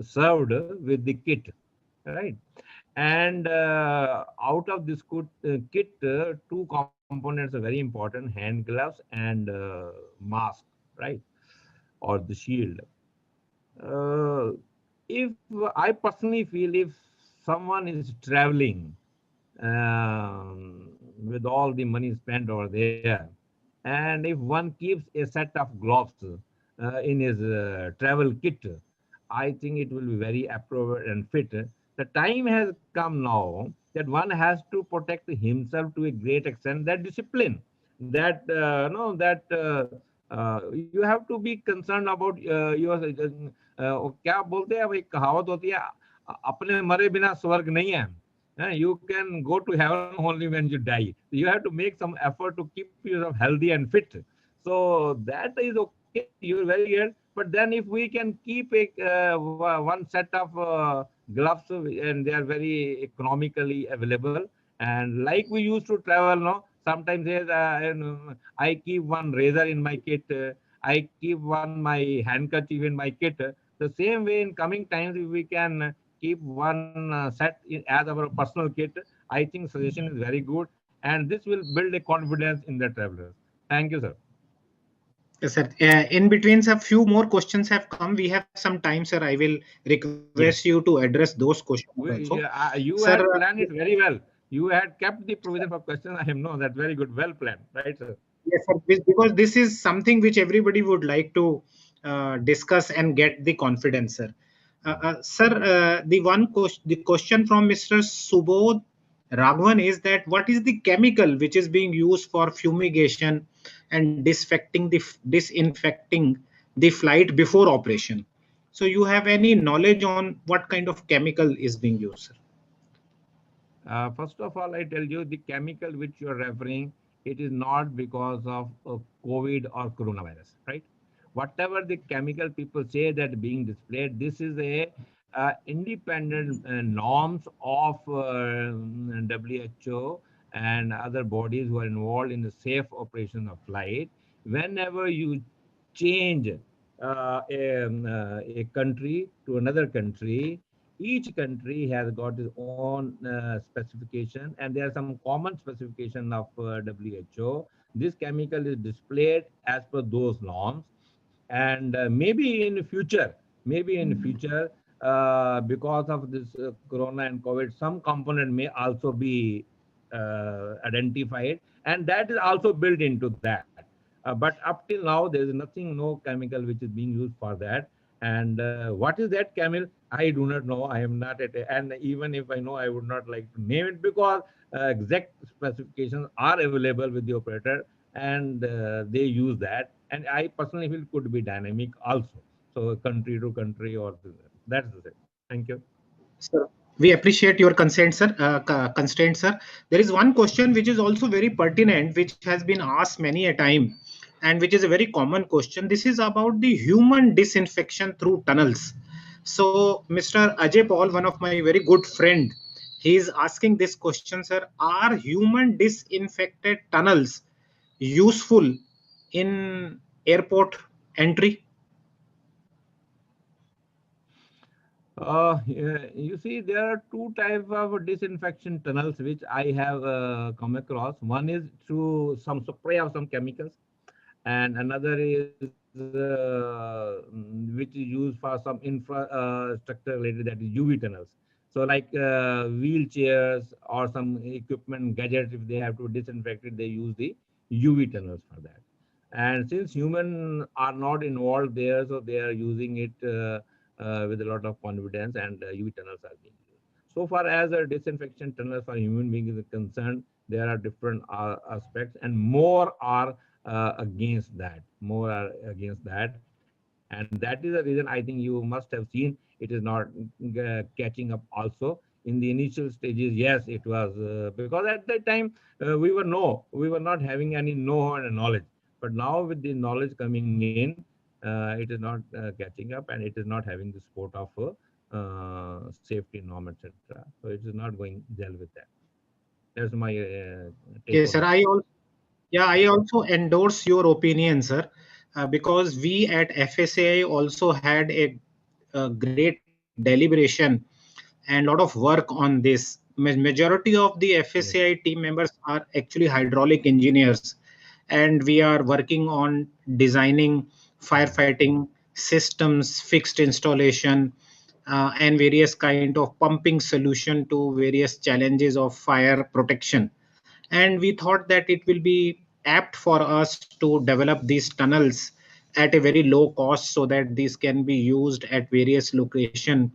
served with the kit, right? And out of this kit, two components are very important: hand gloves and mask, right? Or the shield. Uh, if I personally feel if someone is traveling with all the money spent over there, and if one keeps a set of gloves in his travel kit, I think it will be very appropriate and fit. The time has come now that one has to protect himself to a great extent. That discipline, that no, that you have to be concerned about your क्या बोलते हैं भाई कहावत होती है अपने मरे बिना स्वर्ग नहीं है. You can go to heaven only when you die. You have to make some effort to keep yourself healthy and fit. So that is okay. You're very good. But then if we can keep one set of gloves and they are very economically available, and like we used to travel, no, sometimes I keep one razor in my kit. I keep one my handkerchief in my kit. The same way in coming times, if we can keep one set as our personal kit, I think suggestion is very good, and this will build a confidence in the travelers. Thank you, sir. Yes, sir. In between, a few more questions have come. We have some time, sir. I will request you to Yes, address those questions also. Sir, you had planned it very well. You had kept the provision for questions. I know that very good, well planned, right, sir? yes, sir, because this is something which everybody would like to discuss and get the confidence, sir. Sir, the question from Mr. Subodh Raghavan is that what is the chemical which is being used for fumigation and disinfecting the flight before operation? So you have any knowledge on what kind of chemical is being used, sir? First of all, I tell you the chemical which you are referring, it is not because of COVID or coronavirus, right? Whatever the chemical people say that being displayed, this is a independent norms of WHO and other bodies who are involved in the safe operation of flight. Whenever you change a country to another country, each country has got its own specification, and there are some common specification of WHO. This chemical is displayed as per those norms, and maybe in future, because of this corona and COVID, some component may also be identified, and that is also built into that. But up till now, there is nothing, no chemical which is being used for that. And what is that chemical? I do not know. I am not at, and even if I know, I would not like to name it because exact specifications are available with the operator, and they use that. And I personally feel could be dynamic also. So country to country, or that's the thing. Thank you. Sir, we appreciate your consent, sir. Constraint, sir. There is one question which is also very pertinent, which has been asked many a time, and which is a very common question. This is about the human disinfection through tunnels. So, Mr. Ajay Paul, one of my very good friend, he is asking this question, sir. Are human disinfected tunnels useful in airport entry? You see, there are two types of disinfection tunnels which I have come across. One is through some spray of some chemicals, and another is which is used for some infrastructure related, that is UV tunnels. So like wheelchairs or some equipment gadgets, if they have to disinfect it, they use the UV tunnels for that. And since humans are not involved there, so they are using it with a lot of confidence, and UV tunnels are being used. So far as a disinfection tunnel for human beings is concerned, there are different aspects, and more are against that. More are against that, and that is the reason I think you must have seen it is not catching up. Also, in the initial stages, yes, it was because at that time we were not having any know and knowledge. But now with the knowledge coming in, it is not catching up, and it is not having the support of safety norm, etc. So it is not going well with that. That's my take Yes, on sir. that. Yeah, I also endorse your opinion, sir, because we at FSAI also had a great deliberation and a lot of work on this. Majority of the Yes. FSCI team members are actually hydraulic engineers, and we are working on designing Mm. firefighting systems, fixed installation, and various kind of pumping solution to various challenges of fire protection. And we thought that it will be apt for us to develop these tunnels at a very low cost so that these can be used at various location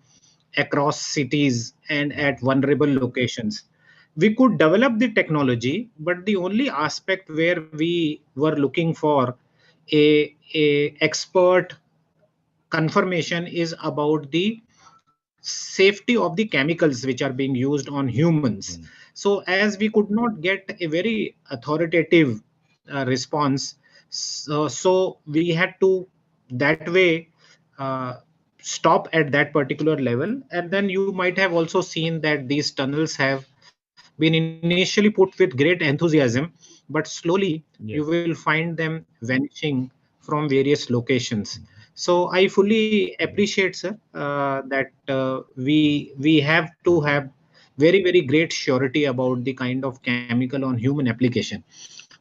across cities and at Mm. vulnerable locations. We could develop the technology, but the only aspect where we were looking for a expert confirmation is about the safety of the chemicals which are being used on humans. Mm. So as we could not get a very authoritative response, so we had to that way uh, stop at that particular level. And then you might have also seen that these tunnels have been initially put with great enthusiasm, but slowly you will Yes. find them vanishing from various locations. Mm. So I fully appreciate, sir, that we have to have very great surety about the kind of chemical on human application.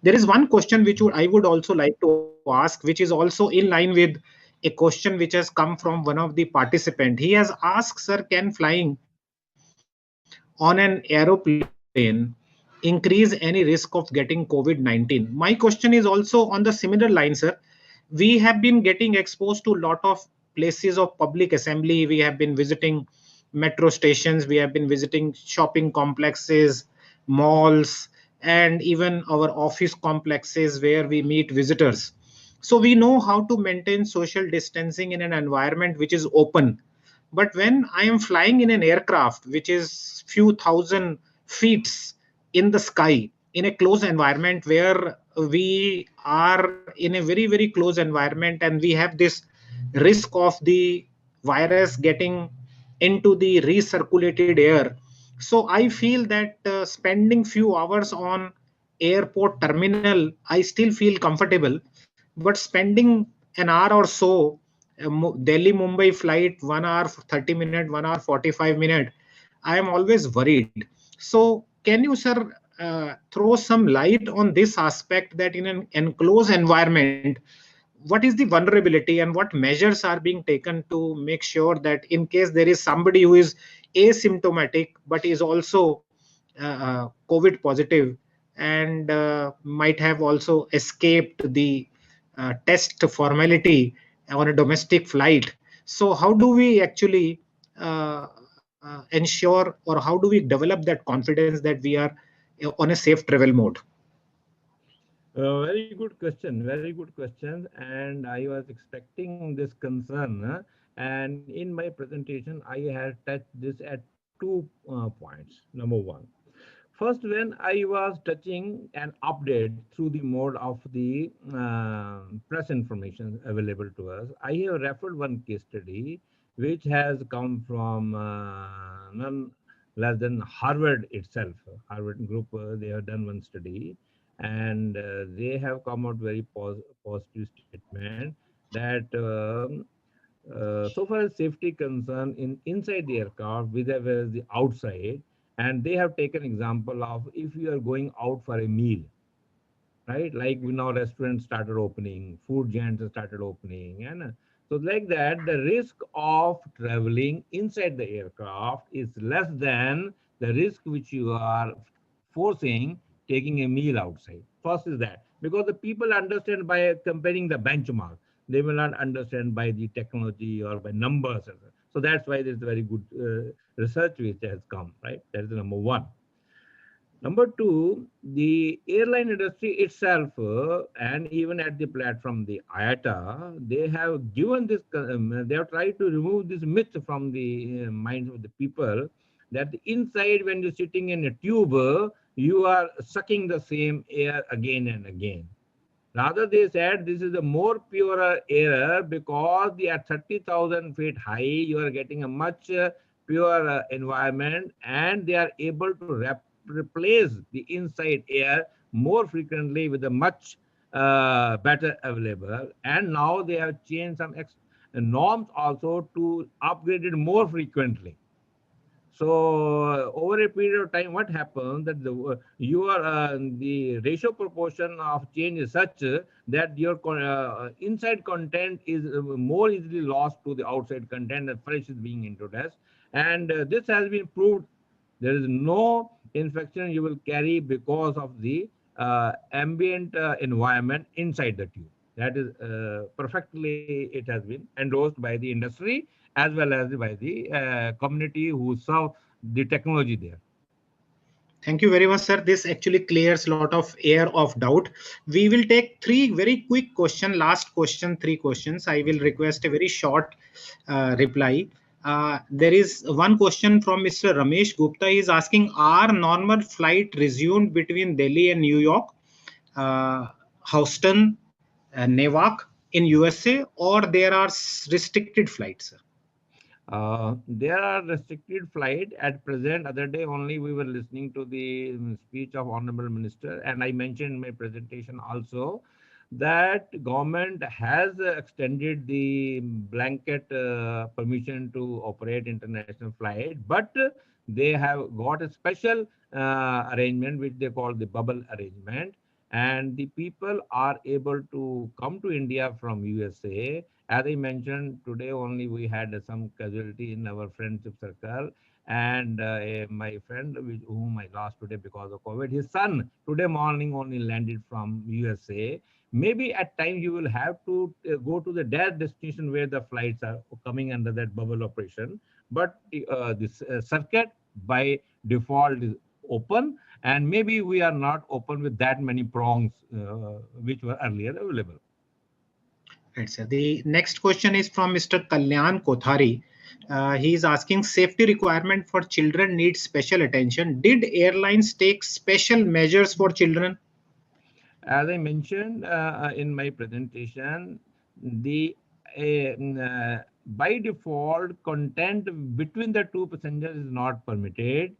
There is one question which I would also like to ask, which is also in line with a question which has come from one of the participant. He has asked, sir, can flying on an aeroplane increase any risk of getting COVID-19? My question is also on the similar line, sir. We have been getting exposed to a lot of places of public assembly. We have been visiting metro stations, we have been visiting shopping complexes, malls, and even our office complexes where we meet visitors. So we know how to maintain social distancing in an environment which is open. But when I am flying in an aircraft which is few thousand feet in the sky in a closed environment where we are in a very close environment, and we have this risk of the virus getting into the recirculated air. So I feel that spending few hours on airport terminal, I still feel comfortable, but spending an hour or so, Delhi Mumbai flight, 1 hour 30 minute, 1 hour 45 minute, I am always worried. So can you, sir, throw some light on this aspect, that in an enclosed environment, what is the vulnerability and what measures are being taken to make sure that in case there is somebody who is asymptomatic but is also COVID positive, and might have also escaped the test formality on a domestic flight. So how do we actually ensure, or how do we develop that confidence that we are on a safe travel mode? Very good question. Very good question. And I was expecting this concern. And in my presentation, I had touched this at two points. Number one, first, when I was touching an update through the mode of the press information available to us, I have referred one case study which has come from none less than Harvard itself. Harvard group, they have done one study, and they have come out very positive statement that so far as safety concern in inside the aircraft with the outside, and they have taken example of if you are going out for a meal, right? Like we now restaurants started opening, food giants have started opening, and so like that, the risk of traveling inside the aircraft is less than the risk which you are forcing taking a meal outside. First is that because the people understand by comparing the benchmark, they will not understand by the technology or by numbers. So that's why there's very good research which has come, right? That is number one. Number two, the airline industry itself, and even at the platform, the IATA, they have given this, they have tried to remove this myth from the minds of the people that inside, when you're sitting in a tube, you are sucking the same air again and again. Rather, they said this is a more purer air because the at 30,000 feet high, you are getting a much pure environment, and they are able to replace the inside air more frequently with a much better available. And now they have changed some norms also to upgrade it more frequently. So over a period of time, what happens that the ratio proportion of change is such that your inside content is more easily lost to the outside content, and fresh is being introduced. And this has been proved. There is no infection you will carry because of the ambient environment inside the tube. That is perfectly, it has been endorsed by the industry as well as by the community who serve the technology there. Thank you very much, sir. This actually clears a lot of air of doubt. We will take three very quick question, last question, three questions. I will request a very short reply. There is one question from Mr. Ramesh Gupta. He is asking, are normal flight resumed between Delhi and New York, uh, Houston, Newark in USA, or there are restricted flights? There are restricted flight at present. Other day only we were listening to the speech of Honorable Minister, and I mentioned in my presentation also that government has extended the blanket permission to operate international flight, but they have got a special arrangement which they call the bubble arrangement, and the people are able to come to India from USA. As I mentioned, today only we had some casualty in our friendship circle. And my friend, whom I lost today because of COVID, his son today morning only landed from USA. Maybe at times you will have to go to the destination where the flights are coming under that bubble operation. But this circuit by default is open, and maybe we are not open with that many prongs which were earlier available. Right, sir. The next question is from Mr. Kalyan Kothari. He is asking, safety requirement for children needs special attention. Did airlines take special measures for children? As I mentioned in my presentation, the by default content between the two passengers is not permitted.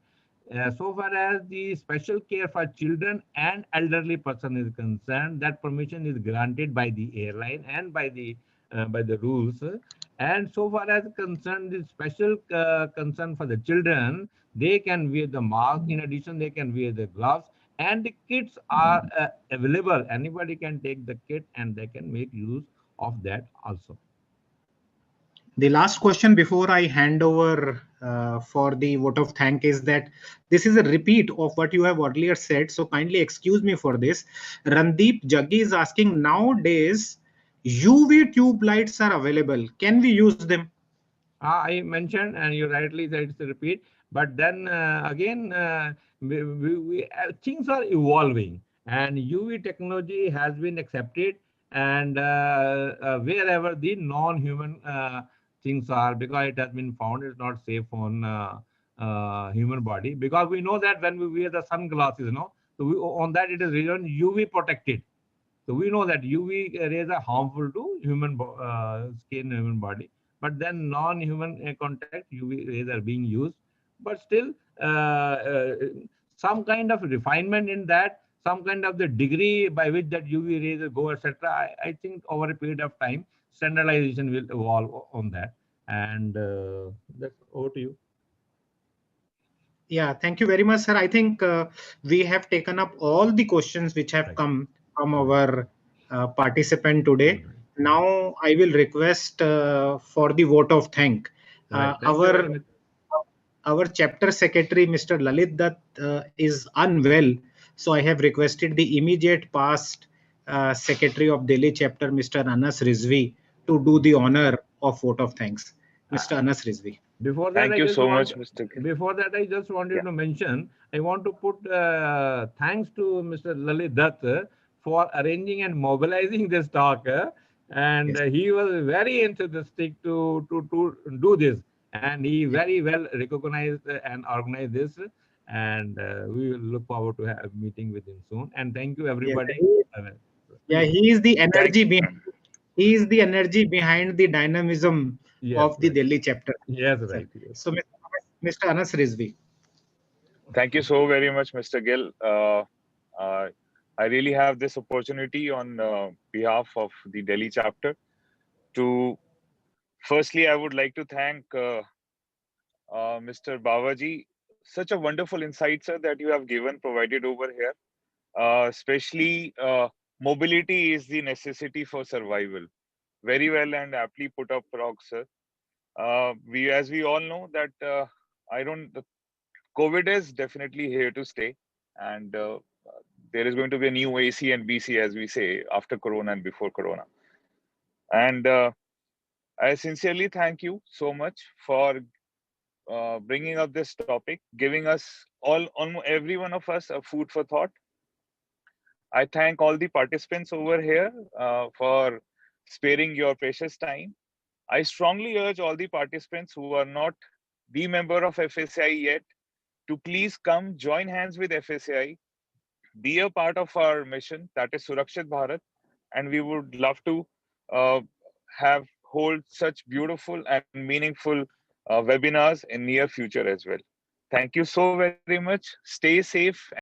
So far as the special care for children and elderly person is concerned, that permission is granted by the airline and by the rules. And so far as concerned, the special concern for the children, they can wear the mask. In addition, they can wear the gloves, and the kits are available. Anybody can take the kit and they can make use of that also. The last question before I hand over for the vote of thank is that this is a repeat of what you have earlier said. So kindly excuse me for this. Randeep Jaggi is asking, nowadays UV tube lights are available. Can we use them? I mentioned, and you rightly said it's a repeat, but then again, things are evolving, and UV technology has been accepted, and wherever the non-human things are, because it has been found it's not safe on human body, because we know that when we wear the sunglasses, so on that it is written UV protected. So we know that UV rays are harmful to human skin, human body, but then non-human contact UV rays are being used. But still, some kind of refinement in that, some kind of the degree by which that UV rays go, etc. I think over a period of time, standardization will evolve on that. And that's over to you. Yeah, thank you very much, sir. I think we have taken up all the questions which have Right. come from Right. our participant today. Right. Now, I will request for the vote of thank. Right. Thank you very much. Our chapter secretary, Mr. Lalit Dutt, is unwell, so I have requested the immediate past secretary of Delhi chapter, Mr. Anas Rizvi, to do the honor of vote of thanks. Mr. Uh, Anas Rizvi. Before that, Thank you so much, Mr. Gill. before that, I just wanted Yeah, to mention, I want to put thanks to Mr. Lalit Dutt for arranging and mobilizing this talk. And Yes. he was very enthusiastic to do this. And he very well recognized and organized this. And we will look forward to have a meeting with him soon. And thank you, Yes. everybody. Yeah, Please. he is the thank energy behind. He is the energy behind the dynamism Yes, of the right. Delhi chapter. Yes, Sir. right. Yes. So, Mr. Anas Rizvi. thank you so very much, Mr. Gill. Uh, I really have this opportunity on behalf of the Delhi chapter to. Firstly, I would like to thank Mr. Bawaji. Such a wonderful insight, sir, that you have given, provided over here. Especially mobility is the necessity for survival. Very well and aptly put up, Prog, sir. As we all know that I don't. The COVID is definitely here to stay, and there is going to be a new AC and BC, as we say, after Corona and before Corona. And I sincerely thank you so much for bringing up this topic, giving us almost every one of us a food for thought. I thank all the participants over here for sparing your precious time. I strongly urge all the participants who are not the member of FSI yet to please come join hands with FSI, be a part of our mission, that is Surakshit Bharat, and we would love to uh, have hold such beautiful and meaningful webinars in near future as well. Thank you so very much. Stay safe and